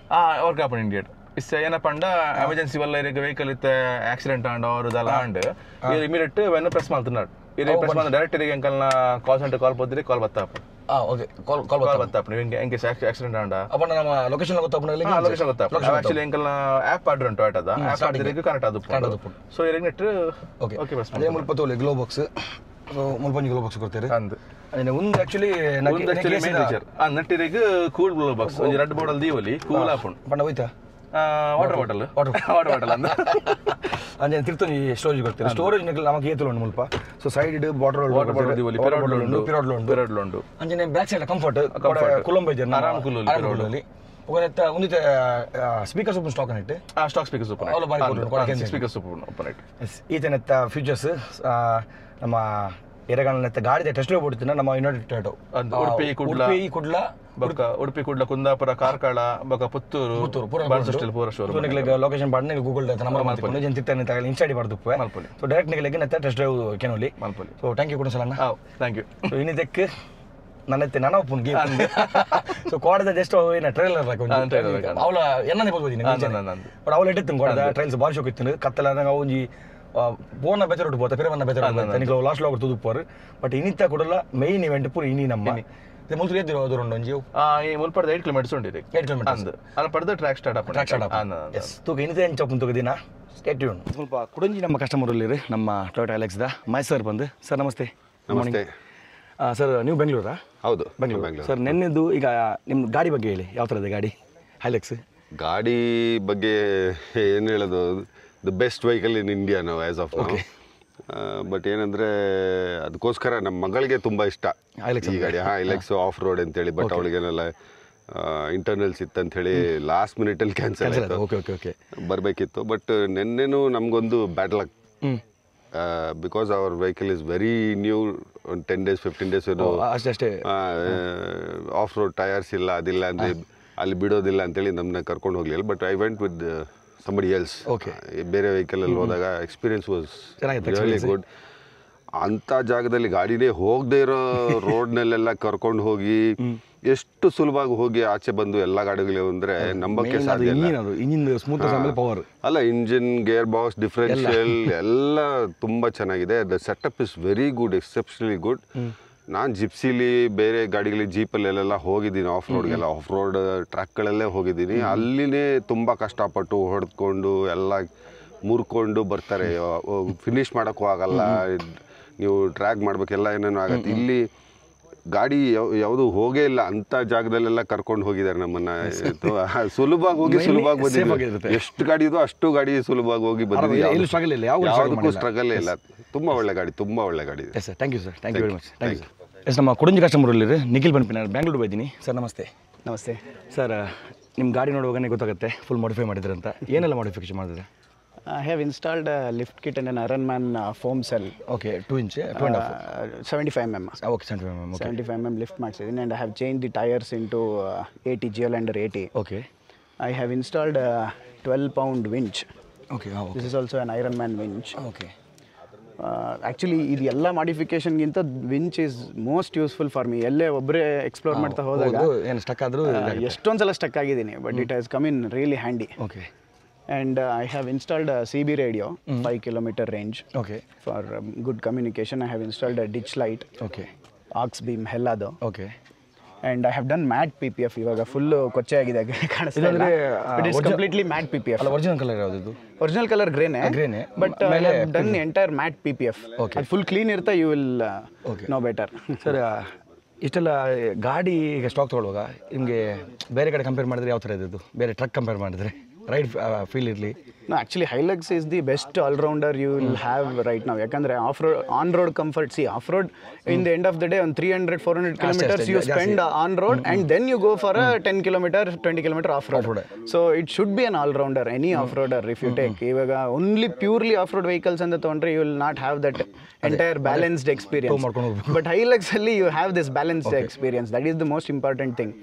ವರ್ಕ್ ಅಪ್ ಇಂಡಿಯಾಡ್ ಇಸ್ ಏನಪ್ಪ ಅಂಡ ಎಮರ್ಜೆನ್ಸಿ ವಲ್ಲ ಇರಗೆ ವೆಹಿಕಲ್ ಇತ್ತೆ ಆಕ್ಸಿಡೆಂಟ್ ಆಂಡ್ ಅವ್ರು ಇದೆಲ್ಲ ಆಂಡ್ ಇಮಿಡಿಯೇಟ್ ವೆನ್ ಪ್ರೆಸ್ ಮಾಡ್తున్నాడు ఇది ప్రెస్ మన డైరెక్ట్ ఇరిగి ఎంకల్న కాల్ సెంటర్ కాల్ పోద్ది కాల్ బత్తాపు ఓకే కాల్ బత్తాపు ನೀವು ಎಂಕೆ ಆಕ್ಸಿಡೆಂಟ್ ಆಂಡ ಅಪ್ಪನ ನಮ್ಮ ಲೊಕೇಶನ್ ಗೊತ್ತಾಪನ ಲೊಕೇಶನ್ ಗೊತ್ತಾಪು ಆಕ್ಚುಲಿ ಎಂಕಲ್ನ ಆಪ್ ಆರ್ಡರ್ ಉಂಟು ಟೊಯೋಟಾದ ಆಪ್ ಆರ್ಡರ್ ಇರಿಗಿ ಕನೆಕ್ಟ್ ಆದು ಸೊ ಇರಿಗಿ ನೆಟ್ ಓಕೆ ಓಕೆ ಬಸ್ ಅದೇ ಮುಲ್ಪ ತೋಲೆ ಗ್ಲೋ ಬಾಕ್ಸ್ ಸೊ ಮುಲ್ಪಂಜಿ ಗ್ಲೋ ಬಾಕ್ಸ್ ಕೊಡ್ತಾರೆ ಅಂದ್ ಅದೇ ಒಂದು ಆಕ್ಚುಲಿ ಮೇನ್ ಫೀಚರ್ ಆ ನೆಟ್ ಇರಿಗಿ ಕೂಲ್ ಗ್ಲೋ ಬಾಕ್ಸ್ ಒಂದು ರೆಡ್ ಬೋರ್ಡ್ ಅಲ್ಲಿ ದೀವಲಿ ಕೂಲ್ ಆಪ್ ಉಂಟು ಪಂಡ ಹೋಯ್ತಾ ವಾಟರ್ ಬಾಟಲ್ ಅಂದ ಅಂಜೆ ತಿರ್ತೊಂಜಿ ಸ್ಟೋರೇಜ್ ಕೊಡ್ತಾರೆ ಸ್ಟೋರೇಜ್ ನಮಗೆ ಏತುಲು ಉಂಡು ಮುಲ್ಪ ಸೊ ಸೈಡ್ ವಾಟರ್ ದೀವಲಿ ಪಿರಾಡ್ ಉಂಡು ಅಂಜನೆ ಬ್ಯಾಕ್ ಸೈಡ್ ಕಂಫರ್ಟ್ ಕುಲಂಬ ಇದೆ ಆರಾಮ್ ಕುಲಲ್ಲಿ ಒಂದೆತ್ತ ಒಂದಿತ ಸ್ಪೀಕರ್ಸ್ ಓಪನ್ ಸ್ಟಾಕ್ ನೆಟ್ ಸ್ಟಾಕ್ ಸ್ಪೀಕರ್ಸ್ ಓಪನ್ ಅವಲ ಬಾರಿ ಸ್ಪೀಕರ್ಸ್ ಓಪನ್ ಈತನೆತ್ತ ಫ್ಯೂಚರ್ಸ್ ನಮ್ಮ ಎರಗಣನೆತ್ತ ಗಾಡಿ ಟೆಸ್ಟ್ ಡ್ರೈವ್ ಬಿಡ್ತೀನಿ ನಮ್ಮ ಯುನೈಟೆಡ್ ಟೊಯೋಟೋ ಉಡುಪಿ ಕುಡ್ಲ ಕುಂದಾಪುರ ಕಾರ್ಕಳ ಬೊಕ ಪುತ್ತೂರು ಪೂರ ಶೋರೂಮ್ ಲೊಕೇಶನ್ ಪಾಡ್ನೆ ಗೂಗಲ್ ನಂಬರ್ ಮಾಡ್ಕೊಂಡು ಜನ ತಿರ್ತಾನೆ ತಗಲಿ ಇನ್ಸ್ಟಾಡಿ ಬರ್ದುಪ್ಪೆ ಸೊ ಡೈರೆಕ್ಟ್ ನಿಗಲಿಗೆ ನೆತ್ತ ಟೆಸ್ಟ್ ಡ್ರೈವ್ ಕೆನೋಲಿ ಸೊ ಥ್ಯಾಂಕ್ ಯು ಕೂಡ ಸಲ ಥ್ಯಾಂಕ್ ಯು ಇನ್ನಿದಕ್ಕೆ ನನ್ನತ್ತೆ ನಾನು ಒಪ್ಪುನ್ ಗೇಮ್ ಸೊ ಕೋಡದ ಜಸ್ಟ್ ಏನ ಟ್ರೈಲರ್ ಅವಳ ಎನ್ನ ಬರ್ಬೋದಿನಿ ಬಟ್ ಅವಳ ಎಟ್ಟಿತ್ತು ಕೋಡದ ಟ್ರೈಲ್ಸ್ ಬಾರಿ ಶೋಕ್ ಇತ್ತು ಕತ್ತಲ ಒಂಜಿ ಪೋನ ಬೆಚರೋಟು ಪೋತ ಪಿರವನ್ನ ಬೆಚರೋಟು ಲಾಸ್ಟ್ ಲಾಗ್ ತುದುಪ್ಪರು ಬಟ್ ಇನ್ನಿತ್ತ ಕೊಡಲ್ಲ ಮೈನ್ ಇವೆಂಟ್ ಪೂರ ಇನಿ ನಮ್ಮ ಮುಲ್ಪುರ ಎದ್ದಿರೋ ಅದೊಂದು ಒಂಜಿ ಈ ಮುಲ್ಪರ್ದ 8 ಕಿಲೋಮೀಟರ್ಸ್ ಉಂಡಿದೆ 8 ಕಿಲೋಮೀಟರ್ಸ್ ಅಂದ್ ಅಲ್ಲ ಪರ್ದ ಟ್ರ್ಯಾಕ್ ಸ್ಟಾರ್ಟ್ ಎಸ್ ತೂಕ ಇನ್ನಿತ ಎಂಚ ಒಪ್ಪುನ್ ತುಗದಿನ ಸ್ಟೇ ಟ್ಯೂನ್ ಸ್ವಲ್ಪ ಕುಡಂಜಿ ನಮ್ಮ ಕಸ್ಟಮರ್ ಅಲ್ಲಿ ನಮ್ಮ ಟೊಯೋಟಾ ಹೈಲಕ್ಸ್ ದ ಮೈ ಸರ್ ಬಂದು ಸರ್ ನಮಸ್ತೆ ನಮಸ್ತೆ ಸರ್ ನೀವು ಬೆಂಗಳೂರಾ ಹೌದು ಬೆಂಗಳೂರು ಸರ್ ನೆನ್ನೆದು ಈಗ ನಿಮ್ಮ ಗಾಡಿ ಬಗ್ಗೆ ಹೇಳಿ ಯಾವ ಥರದ ಗಾಡಿ ಹೈಲಕ್ಸ್ ಗಾಡಿ ಬಗ್ಗೆ ಏನು ಹೇಳೋದು the best vehicle in India ನಾವು ಆ್ಯಸ್ ಆಫ್ ನೌ ಬಟ್ ಏನಂದರೆ ಅದಕ್ಕೋಸ್ಕರ ನಮ್ಮ ಮಗಳಿಗೆ ತುಂಬ ಇಷ್ಟ ಈ ಗಾಡಿ ಹೈಲಕ್ಸ್ ಆಫ್ ರೋಡ್ ಅಂತೇಳಿ ಬಟ್ ಅವಳಿಗೇನೆಲ್ಲ ಇಂಟರ್ನಲ್ಸ್ ಇತ್ತಂಥೇಳಿ ಲಾಸ್ಟ್ ಮಿನಿಟಲ್ಲಿ ಕ್ಯಾನ್ಸಲ್ ಆಯಿತು ಓಕೆ ಓಕೆ ಓಕೆ ಬರಬೇಕಿತ್ತು ಬಟ್ ನೆನ್ನೆನೂ ನಮಗೊಂದು bad luck because our vehicle is very new, ಒಂದು 10 days 15 days ಅಷ್ಟೇ ಆಫ್ ರೋಡ್ ಟಯರ್ಸ್ ಇಲ್ಲ, ಅದಿಲ್ಲ ಅಂದರೆ ಅಲ್ಲಿ ಬಿಡೋದಿಲ್ಲ ಅಂತೇಳಿ ನಮ್ಮನ್ನ ಕರ್ಕೊಂಡು ಹೋಗಲಿಲ್ಲ. But I went with somebody else. ಬೇರೆ ವೆಹಿಕಲಲ್ಲಿ ಹೋದಾಗ ಎಕ್ಸ್ಪೀರಿಯನ್ಸ್ ವಾಸ್ ರಿಯಲಿ ಗುಡ್. ಅಂಥ ಜಾಗದಲ್ಲಿ ಗಾಡಿನೇ ಹೋಗದೆ ಇರೋ ರೋಡ್ನಲ್ಲೆಲ್ಲ ಕರ್ಕೊಂಡು ಹೋಗಿ ಎಷ್ಟು ಸುಲಭವಾಗಿ ಹೋಗಿ ಆಚೆ ಬಂದು ಎಲ್ಲ ಗಾಡಿಗಳು ಅಂದರೆ ನಂಬಕ್ಕೆ ಸಾಧ್ಯ ಅಲ್ಲ. ಇಂಜಿನ್, ಗೇರ್ ಬಾಕ್ಸ್, ಡಿಫ್ರೆನ್ಷಿಯಲ್ ಎಲ್ಲ ತುಂಬ ಚೆನ್ನಾಗಿದೆ. The setup is very good, exceptionally good. ನಾನು ಜಿಪ್ಸಿಲಿ ಬೇರೆ ಗಾಡಿಗಳಿಗೆ ಜೀಪಲ್ಲೆಲ್ಲ ಹೋಗಿದ್ದೀನಿ, ಆಫ್ ರೋಡ್ಗೆಲ್ಲ, ಆಫ್ ರೋಡ್ ಟ್ರ್ಯಾಕ್ಗಳಲ್ಲೇ ಹೋಗಿದ್ದೀನಿ. ಅಲ್ಲಿನೇ ತುಂಬ ಕಷ್ಟಪಟ್ಟು ಹೊಡೆದ್ಕೊಂಡು ಎಲ್ಲ ಮುರ್ಕೊಂಡು ಬರ್ತಾರೆ, ಫಿನಿಷ್ ಮಾಡೋಕ್ಕೂ ಆಗಲ್ಲ, ನೀವು ಟ್ರ್ಯಾಕ್ ಮಾಡಬೇಕೆಲ್ಲ ಏನೇನೋ ಆಗತ್ತೆ. ಇಲ್ಲಿ ಗಾಡಿ ಯಾವುದು ಹೋಗೇ ಇಲ್ಲ ಅಂಥ ಜಾಗದಲ್ಲೆಲ್ಲ ಕರ್ಕೊಂಡು ಹೋಗಿದ್ದಾರೆ ನಮ್ಮನ್ನು. ಸುಲಭವಾಗಿ ಹೋಗಿ ಸುಲಭವಾಗಿ ಬಂದಿದ್ದೀವಿ. ಎಷ್ಟು ಗಾಡಿ ಇದೋ ಅಷ್ಟು ಗಾಡಿ ಸುಲಭವಾಗಿ ಹೋಗಿ ಬಂದಿದ್ದೀವಿ, ಯಾವುದಕ್ಕೂ ಸ್ಟ್ರಗಲ್ ಇಲ್ಲ. ತುಂಬ ಒಳ್ಳೆ ಗಾಡಿ, ತುಂಬ ಒಳ್ಳೆ ಗಾಡಿ ಇದೆ ಸರ್. Thank you sir, thank you very much. Thank you yes. ನಮ್ಮ ಕೊಡಂಜಿ ಕಸ್ಟಮರಲ್ಲಿ ನಿಖಿಲ್ ಬಂದ್ಪಿ, ನಾನು ಬ್ಯಾಂಗ್ಳೂರ್ ಬೈದ್ದೀನಿ ಸರ್. ನಮಸ್ತೆ. ನಮಸ್ತೆ ಸರ್. ನಿಮ್ಮ ಗಾಡಿ ನೋಡುವಾಗನೇ ಗೊತ್ತಾಗುತ್ತೆ ಫುಲ್ ಮಾಡಿಫೈ ಮಾಡಿದ್ರೆ ಅಂತ. ಏನೆಲ್ಲ ಮಾಡಿಫಿಕೇಶನ್ ಮಾಡಿದ್ರೆ? I have installed a lift kit and an Ironman foam cell. Okay, 2 inch, 2.5. 75 mm. Okay, 75 mm. Okay. 75 mm lift ಮಾಡಿಸಿದ್ದೀನಿ, and I have changed the tires into 80 GL/80. Okay. I have installed a 12-pound winch. Okay. This is also an Ironman winch. Okay. Actually ಇದು ಎಲ್ಲ ಮಾಡಿಫಿಕೇಷನ್ಗಿಂತ winch is most useful for me. ಎಲ್ಲೇ ಒಬ್ಬರೇ ಎಕ್ಸ್ಪ್ಲೋರ್ ಮಾಡ್ತಾ ಹೋದಾಗ ಏನು ಸ್ಟಕ್ ಆದರೂ ಎಷ್ಟೊಂದು ಸಲ ಸ್ಟಕ್ ಆಗಿದ್ದೀನಿ, but it has come in really handy. Okay. And I have installed a CB radio, 5 kilometer range. Okay. For good communication. I have installed a ditch light. Okay. Aux beam hellado. Okay. And I have done matte PPF. ಇವಾಗ ಫುಲ್ ಕೊಚ್ಚೆ ಆಗಿದೆ ಕಾಣಿಸ್ತಾ ಇಲ್ಲ. It is completely matte PPF. ಅಲ್ಲ, ಒರಿಜಿನಲ್ ಕಲರ್ ಯಾವುದು ಇದು? ಒರಿಜಿನಲ್ ಕಲರ್ ಗ್ರೇನೆ, but I have done entire matte PPF. ಅದು ಫುಲ್ ಕ್ಲೀನ್ ಇರುತ್ತೆ, you will know better. ಸರ್, ಇಷ್ಟೆಲ್ಲ ಗಾಡಿ ಈಗ ಸ್ಟಾಕ್ ತೊಗೊಳ್ಳುವಾಗ ನಿಮಗೆ ಬೇರೆ ಕಡೆ ಕಂಪೇರ್ ಮಾಡಿದ್ರೆ ಯಾವ ಥರ ಇದೆ? ಬೇರೆ ಟ್ರಕ್ ಕಂಪೇರ್ ಮಾಡಿದ್ರೆ ರೈಡ್ ಫೀಲ್ ಇರಲಿ? No, actually Hilux is the best all-rounder you will have right now. ಯಾಕಂದರೆ of-road, on-road comfort. See, off-road, in the end of the day, on 300-400 kilometers you spend on-road, and then you go for a 10 kilometer, 20 kilometer off-road. So it should be an all-rounder, any off-roader if you take. ಇವಾಗ only purely off-road vehicles ಅಂತ ತೊಗೊಂಡ್ರೆ you will not have that entire balanced experience. But Hilux ಅಲ್ಲಿ you have this balanced experience. That is the most important thing.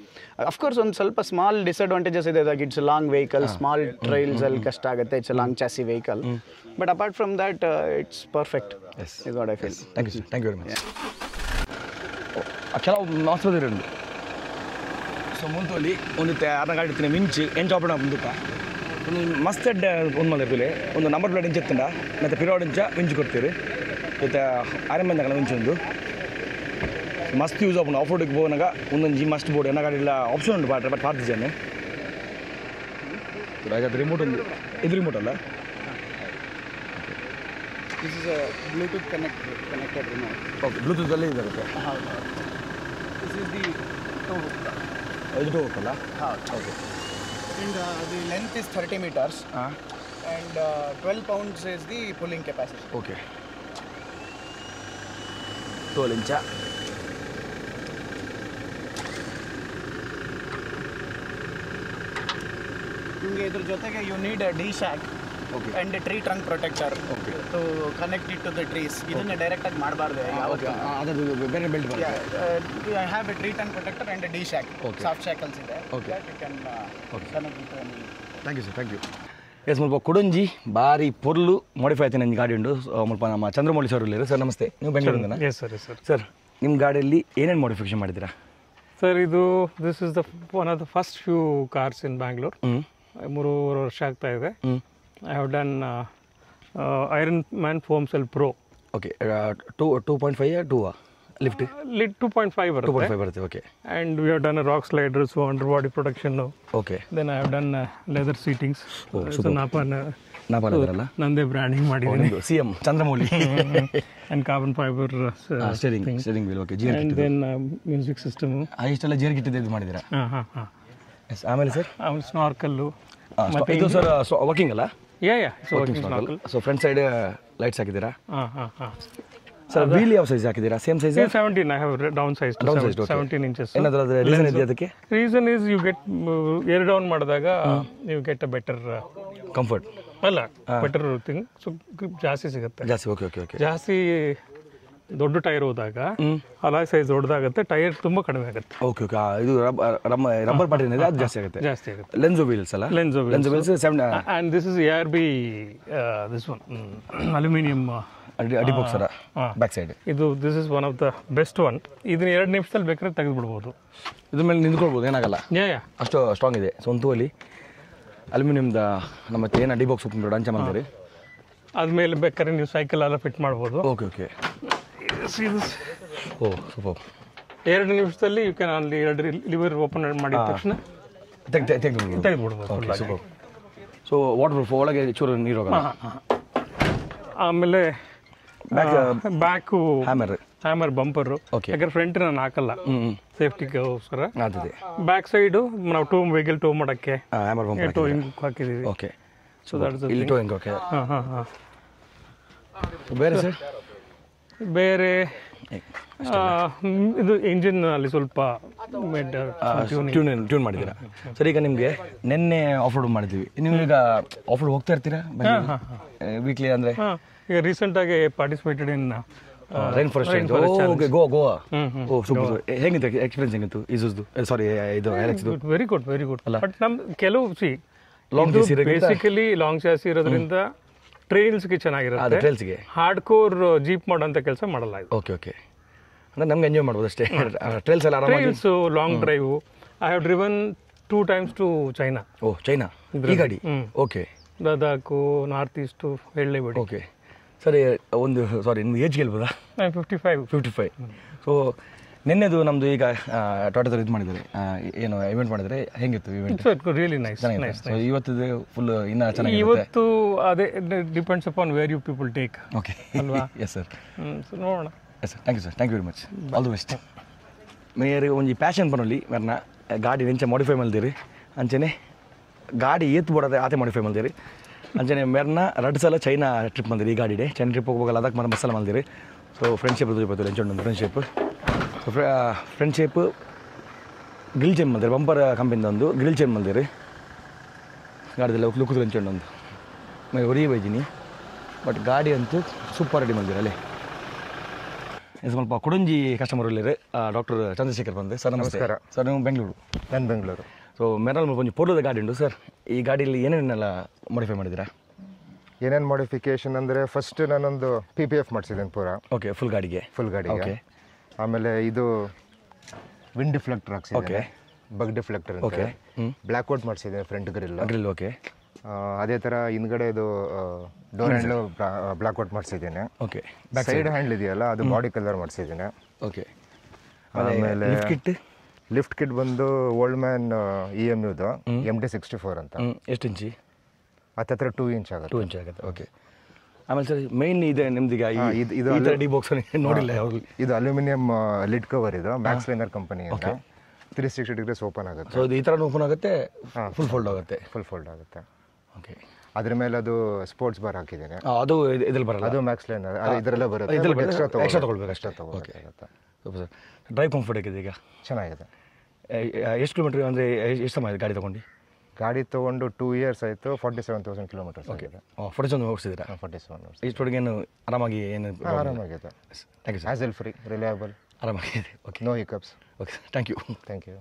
Of course, ಒಂದು ಸ್ವಲ್ಪ ಸ್ಮಾಲ್ ಡಿಸಡ್ವಾಂಟೇಜಸ್ ಇದೆ. It's long vehicle, small trails ಅಲ್ಲಿ ಕಷ್ಟ ಆಗುತ್ತೆ. It's a long chassis vehicle, but apart from that it's perfect. Is what I feel. Thank you sir, thank you very much. ಕೆಲವು ಮಾಸ್ಪದಿರಂಡು ಸೊ ಮುಂತೋಲಿ ಒಂದು ಅರ್ಧ ಗಾಡಿ ಇರ್ತೀನಿ ಮಿಂಚು ಎಂಚಾಪಡ ಮುಂದಕ್ಕೆ ಒಂದು ಮಸ್ತ್ ಒಂದು ಮಾಡಿರ್ತೀವಿ. ಒಂದು ನಂಬರ್ ಪ್ಲೇಟ್ ಇಂಚ್ ಎತ್ತಂಡ ಮತ್ತು ಪಿರಿಯಾಡ್ ಇಂಚ ಮಿಂಚು ಕೊಡ್ತೀವಿ. ಮತ್ತು ಆರಂಭ ಮಿಂಚು ಒಂದು ಮಸ್ತ್ ಯೂಸ್ ಆಪುಂಡು. ಆಫ್ ರೋಡಿಗೆ ಹೋಗೋನಾಗ ಒಂದೊಂದು ಮಸ್ಟ್ ಬೋರ್ಡ್ ಎನ್ನ ಗಾಡಿ ಇಲ್ಲ ಆಪ್ಷನ್ ಉಂಟು ಬಟ್ ಪಾರ್ತಿದ್ದೇನೆ. ಅದು ರಿಮೋಟ್ ಒಂದು ಇದು ರಿಮೋಟ್ ಅಲ್ಲ? This is Bluetooth connected remote. Okay, ಬ್ಲೂಟೂತಲ್ಲೇ ಇದಾಗುತ್ತೆ. ಹೌದು. This is the tow hook. ಇದು ಟೋ ಹುಕ್ ಅಲ್ಲ? ಹೌದು. Okay. And the length is 30 meters. And 12 pounds is the pulling capacity. Okay. 12 ಇಂಚ. ನಿಮಗೆ ಇದ್ರ ಜೊತೆಗೆ you need a D shackle and tree trunk protector to connect it to the trees. ಇದನ್ನು ಡೈರೆಕ್ಟಾಗಿ ಮಾಡಬಾರ್ದು. ಅದರದ್ದು ಬೇರೆ ಬೆಲ್ಟ್ ಬರುತ್ತೆ. I have a tree trunk protector and D shackle. Soft shackles ಇದೆ. Thank you sir, thank you. Yes, ಮುಲ್ಪ ಕೊಡಂಜಿ ಬಾರಿ ಪೊರ್ಲು ಮಾಡಿಫೈ ಆಯ್ತು ನನ್ನ ಗಾಡಿ ಉಂಟು. ಮುಲ್ಪ ನಮ್ಮ ಚಂದ್ರಮೌಳಿ ಸರ್ ಇಲ್ಲಿರು. ಸರ್ ನಮಸ್ತೆ, ನೀವು ಬೆಂಗಳೂರಿಂದ? Yes sir. Yes sir. Sir, ನಿಮ್ಮ ಗಾಡಿಯಲ್ಲಿ ಏನೇನು ಮಾಡಿಫಿಕೇಶನ್ ಮಾಡಿದ್ದೀರಾ? ಸರ್, this is one of the first few cars in Bangalore. 3 ವರ್ಷ ಆಗ್ತಾ ಇದೆ. I have done Ironman foam cell pro. Okay. 2.5 2 lift 2.5 ಬರುತ್ತೆ. 2.5 ಬರುತ್ತೆ. Okay. And we have done a rock slider, so under body protection. Okay. Then I have done leather seatings. ನಾಪಲ್ಲ ನಂದೇ ಬ್ರ್ಯಾಂಡಿಂಗ್ ಮಾಡಿದ್ದೀನಿ. CM Chandramouli. And carbon fibre steering wheel. Okay. And then music system. ಇಷ್ಟೆಲ್ಲ ಜೇರ್ಗಿಟ್ಟಿದ್ದು ಇದು ಮಾಡಿದ್ದೀರಾ? ಹಾಂ. ಎಸ್. ಆಮೇಲೆ ಸರ್? ಆಮೇಲೆ ಸ್ನಾರ್ಕಲ್ಲು. ಇದು ಸರ್ ವರ್ಕಿಂಗ್ ಅಲ್ಲ? Yeah working snorkel. So front side lights ಹಾಕಿದ್ದೀರಾ? ಹಾಂ. ಸರ್, ವೀಲ್ ಯಾವ ಸೈಜ್ ಹಾಕಿದ್ದೀರಾ? Same size? 17. I have down size 17 inches. ಏನಾದರೂ ಅದರ ರೀಸನ್ ಇದೆಯಾ ಅದಕ್ಕೆ? Reason is you get air down ಮಾಡಿದಾಗ you get a better comfort. ಅಲ್ಲ ಬೆಟರ್ ಥಿಂಗ್ ಸೊ ಗ್ರಿಪ್ ಜಾಸ್ತಿ ಸಿಗುತ್ತೆ. ಜಾಸ್ತಿ ಓಕೆ ಓಕೆ ಓಕೆ. ಜಾಸ್ತಿ ದೊಡ್ಡ ಟೈರ್ ಹೋದಾಗ ಅಲಾಯ್ ಸೈಜ್ ದೊಡ್ಡದಾಗುತ್ತೆ, ಟೈರ್ ತುಂಬ ಕಡಿಮೆ ಆಗುತ್ತೆ. Okay okay. ಇದು ರಬ್ಬರ್ ಪಾರ್ಟ್ ಏನಿದೆ ಅದು ಜಾಸ್ತಿ ಆಗುತ್ತೆ. ಜಾಸ್ತಿ ಆಗುತ್ತೆ. ಲೆನ್ಸೋ ವೀಲ್ಸ್ ಅಲ್ಲ? Lenso wheels 7 and this is ARB this one aluminium ಅಡಿಬಾಕ್ಸ್ ಬ್ಯಾಕ್ ಸೈಡ್. ಇದು this is one of the best one. ಇದನ್ನ 2 ನಿಮಿಷದಲ್ಲಿ ಬೇಕಾದ್ರೆ ತೆಗೆದುಬಿಡ್ಬೋದು. ಇದ್ರ ಮೇಲೆ ನಿಂತ್ಕೊಳ್ಬೋದು, ಏನಾಗಲ್ಲ. ಯಾ ಅಷ್ಟು ಸ್ಟ್ರಾಂಗ್ ಇದೆ. ಸ್ವಂತವಲ್ಲಿ ಅಲ್ಯೂಮಿನಿಯಮ್ದ ನಮ್ಮ ಏನು ಅಡಿಬಾಕ್ಸ್ ಉಪ್ಪಿಟ್ಟು ಅಂಚೆ ಮಾಡ್ತೀರಿ. ಆದಮೇಲೆ ಬೇಕಾದ್ರೆ ನೀವು ಸೈಕಲ್ ಎಲ್ಲ ಫಿಟ್ ಮಾಡ್ಬೋದು. Okay okay. ಓ ಸೂಪರ್. 2 ನಿಮಿಷದಲ್ಲಿ ಯು ಕ್ಯಾನ್ ಅಲ್ಲಿ 2 ಲಿವರ್ ಓಪನ್ ಮಾಡಿದ ತಕ್ಷಣ ತೆಗೆದುಬಿಡ್ಬೋದು. ಸೂಪರ್. ಸೊ ವಾಟರ್ ಪ್ರೂಫ್, ಒಳಗೆ ಚೂರು ನೀರು ಹೋಗಲ್ಲ. ಆಮೇಲೆ ಬ್ಯಾಕು ಹ್ಯಾಮರ್ ಬಂಪರು. ಯಾಕಂದ್ರೆ ಫ್ರಂಟ್ ನಾನು ಹಾಕಲ್ಲ ಸೇಫ್ಟಿಗೋಸ್ಕರ. ಬ್ಯಾಕ್ ಸೈಡು ನಾವು ಟೋ ವೆಹಿಕಲ್ ಟೋ ಮಾಡೋಕ್ಕೆ ಟೋ ಹಿಂಗ್ ಹಾಕಿದ್ದೀವಿ. ಓಕೆ. ಸೊ ದಟ್ಸ್ ಇಲ್ಲಿ ಟೋ ಹಿಂಗ್. ಓಕೆ. ಬೇರೆ ಸರ್ ಬೇರೆ ಇದು ಇಂಜಿನ್ ಅಲ್ಲಿ ಸ್ವಲ್ಪ ಟ್ಯೂನ್ ಮಾಡಿದ್ದೀರಾ ಸರ್. ಈಗ ನಿಮಗೆ ನಿನ್ನೆ ಆಫ್ ರೋಡ್ ಮಾಡಿದ್ದೀವಿ, ನೀವು ಈಗ ಆಫ್ ರೋಡ್ ಹೋಗ್ತಾ ಇರ್ತೀರಾ ವೀಕ್ಲಿ? ಅಂದರೆ ಈಗ ರೀಸೆಂಟ್ ಆಗಿ participated in rain forest. Okay, Goa. Oh super. ಹೇಗಿತ್ತು ಎಕ್ಸ್ಪೀರಿಯನ್ಸ್? ಹೆಂಗಿತ್ತು ಈಜುದು? ಸಾರಿ, ಇದು very good very good. But ನಮ್ ಕೆಲವು ಲಾಂಗ್ ಬೇಸಿಕಲಿ ಲಾಂಗ್ ಚಾಸಿ ಇರೋದ್ರಿಂದ ಟ್ರೈಲ್ಸ್ಗೆ ಚೆನ್ನಾಗಿರುತ್ತೆ. ಟ್ರೈಲ್ಸ್ಗೆ ಹಾರ್ಡ್ ಕೋರ್ ಜೀಪ್ ಮಾಡೋಂಥ ಕೆಲಸ ಮಾಡಲ್ಲ ಇದು. Okay okay. ಅಂದರೆ ನಮ್ಗೆ ಎಂಜಾಯ್ ಮಾಡ್ಬೋದು ಅಷ್ಟೇ. ಟ್ರೈಲ್ಸ್ ಎಲ್ಲ trails long drive. I have driven 2 times to China. Oh China ಈ ಗಾಡಿ. ಓಕೆ. ಲದಾಖು, ನಾರ್ತ್ ಈಸ್ಟು ಹೇಳಲೇಬೇಡಿ. ಓಕೆ ಸರಿ. ಸಾರಿ ನಿಮ್ದು ಏಜ್ ಹೇಳ್ಬೋದಾ? 55. ಸೊ ನಿನ್ನೆದು ನಮ್ಮದು ಈಗ ಟೊಯೋಟಾ ಇದು ಮಾಡಿದ್ದಾರೆ, ಏನು ಇವೆಂಟ್ ಮಾಡಿದರೆ ಹೆಂಗಿತ್ತು ಇವೆಂಟ್? Really nice. ಇವತ್ತಿದೆ ಫುಲ್ ಇನ್ನೂ ಚೆನ್ನಾಗಿ. ಇವತ್ತು ಅದೇ depends upon where you people take. Okay ಅಲ್ವಾ? Yes sir. ನೋಡೋಣ. Yes sir. Thank you sir. Thank you very much. All the best. ಮೇರೆ ಒಂಜಿ ಪ್ಯಾಷನ್ ಪನೊಲಿ ಮೆರ್ನ ಗಾಡಿ ನೆಂಚ ಮಾಡಿಫೈ ಮಲ್ದಿರಿ ಅಂಚನೆ ಗಾಡಿ ಏತ್ ಬೋಡದೆ ಆತೆ ಮಾಡಿಫೈ ಮಲ್ದಿರಿ ಅಂಚನೆ ಮೆರ್ನ 2 ಸಲ ಚೈನಾ ಟ್ರಿಪ್ ಮಲ್ದಿರಿ. ಈ ಗಾಡಿಡೆ ಚೈನಾ ಟ್ರಿಪ್ ಹೋಗೋಲ್ಲ, ಅದಕ್ಕೆ ಮತ್ತೆ ಮಸಾಲ ಮಲ್ದಿರಿ. ಸೊ ಫ್ರೆಂಡ್ಶಿಪ್ ಇರ್ಬೋದು ಎಂಚೊಂಡು friendship. So friendship grill chain ಮಲ್ದಿರಿ, ಬಂಪರ್ ಕಂಪನಿದ ಒಂದು ಗ್ರಿಲ್ ಚೇನ್ ಮಲ್ದಿರಿ. ಗಾಡಿದೆಲ್ಲ ಲುಕ್ಕುದು ಎಂಚೊಂಡು ಒಂದು ಹೊರಿ ಬೈದಿನಿ. ಬಟ್ ಗಾಡಿ ಅಂತೂ ಸೂಪರ್ ರೆಡಿ ಮಲ್ದಿರಿ ಅಲ್ಲೇ. ಸ್ವಲ್ಪ ಕುಡಂಜಿ ಕಸ್ಟಮರ್ ಇಲ್ಲಿರಿ ಡಾಕ್ಟರ್ ಚಂದ್ರಶೇಖರ್ ಬಂದೆ ಸರ್. ನಮಸ್ಕಾರ ಸರ್. ನೀವು ಬೆಂಗಳೂರು? ನಾನು ಬೆಂಗಳೂರು. ಸೊ ಮೆರಲ್ ಒಂದು ಪೋಲೋದ ಗಾಡಿ ಉಂಟು ಸರ್. ಈ ಗಾಡಿಯಲ್ಲಿ ಏನೇನೆಲ್ಲ ಮಾಡಿಫೈ ಮಾಡಿದ್ದೀರಾ? ಏನೇನು ಮಾಡಿಫಿಕೇಶನ್ ಅಂದರೆ ಫಸ್ಟ್ ನಾನೊಂದು PPF ಮಾಡಿಸಿದ್ದೇನೆ ಪೂರ. ಓಕೆ. ಫುಲ್ ಗಾಡಿಗೆ? ಓಕೆ. ಆಮೇಲೆ ಇದು ವಿಂಡ್ ಡಿಫ್ಲೆಕ್ಟರ್ ಹಾಕ್ಸಿದ್ದೇನೆ, ಬಗ್ ಡಿಫ್ಲೆಕ್ಟರ್ ಅಂತ. ಓಕೆ. ಬ್ಲ್ಯಾಕ್ ಔಟ್ ಮಾಡಿಸಿದ್ದೇನೆ ಫ್ರಂಟ್ ಗ್ರಿಲ್. ಓಕೆ. ಅದೇ ಥರ ಹಿಂದ್ಗಡೆ ಇದು ಡೋರ್ ಹ್ಯಾಂಡ್ಲು ಬ್ಲ್ಯಾಕ್ ಔಟ್ ಮಾಡಿಸಿದ್ದೇನೆ. ಓಕೆ. ಸೈಡ್ ಹ್ಯಾಂಡ್ಲ್ ಇದೆಯಲ್ಲ ಅದು ಬಾಡಿ ಕಲರ್ ಮಾಡಿಸಿದ್ದೇನೆ. ಓಕೆ. ಆಮೇಲೆ ಲಿಫ್ಟ್ ಕಿಟ್ ಬಂದು ಓಲ್ಡ್ ಮ್ಯಾನ್ EMUದು MT64 ಅಂತ. ಎಷ್ಟು ಇಂಚಿ? ಹತ್ತಿರ 2 ಇಂಚ್ ಆಗುತ್ತೆ. 2 ಇಂಚ್ ಆಗುತ್ತೆ. ಓಕೆ. ಆಮೇಲೆ ಸರ್ ಮೇನ್ ಇದೆ ನಿಮ್ದೀಗ ಇದು ಡಿ ಬಾಕ್ಸ್ ನೋಡಿಲ್ಲ ಯಾವುದು? ಇದು ಅಲ್ಯೂಮಿನಿಯಂ ಲಿಡ್ ಕವರ್. ಇದು ಮ್ಯಾಕ್ಸ್ ಲೈನರ್ ಕಂಪನಿ ಅಂತ. 360 ಡಿಗ್ರೀಸ್ ಓಪನ್ ಆಗುತ್ತೆ. ಸೊ ಇದು ಈ ಥರ ಓಪನ್ ಆಗುತ್ತೆ, ಫುಲ್ ಫೋಲ್ಡ್ ಆಗುತ್ತೆ. ಓಕೆ. ಅದ್ರ ಮೇಲೆ ಅದು ಸ್ಪೋರ್ಟ್ಸ್ ಬಾರ್ ಹಾಕಿದ್ದೇನೆ. ಅದು ಇದ್ರಲ್ಲಿ ಬರಲ್ಲ? ಅದು ಮ್ಯಾಕ್ಸ್ ಲೈನರ್, ಅದು ಇದರಲ್ಲೇ ಬರುತ್ತೆ. ಎಕ್ಸ್ಟ್ರಾ ತಗೊಳ್ಬೇಕು. ಸರ್ ಡ್ರೈವ್ ಕಂಫರ್ಟ್ ಆಗಿದೆ ಈಗ? ಚೆನ್ನಾಗಿದೆ. ಎಷ್ಟು ಕಿಲೋಮೀಟ್ರ್ ಅಂದರೆ ಎಷ್ಟು ಸಮಯ ಗಾಡಿ ತೊಗೊಂಡು? ಗಾಡಿ ತೊಗೊಂಡು 2 years ಆಯಿತು. 47,000 ಕಿಲೋಮೀಟರ್ಸ್ ಆಗಿದೆ. 47 ಓಡಿಸಿದ್ದೀರಾ? 47. ಇಷ್ಟೊಳಗೇನು ಆರಾಮಾಗಿ ಏನು? ಆರಾಮಾಗಿದೆ. Thank you sir. Hassle free, reliable, ಆರಾಮಾಗಿದೆ. Okay. No hiccups. Okay. Thank you. Thank you.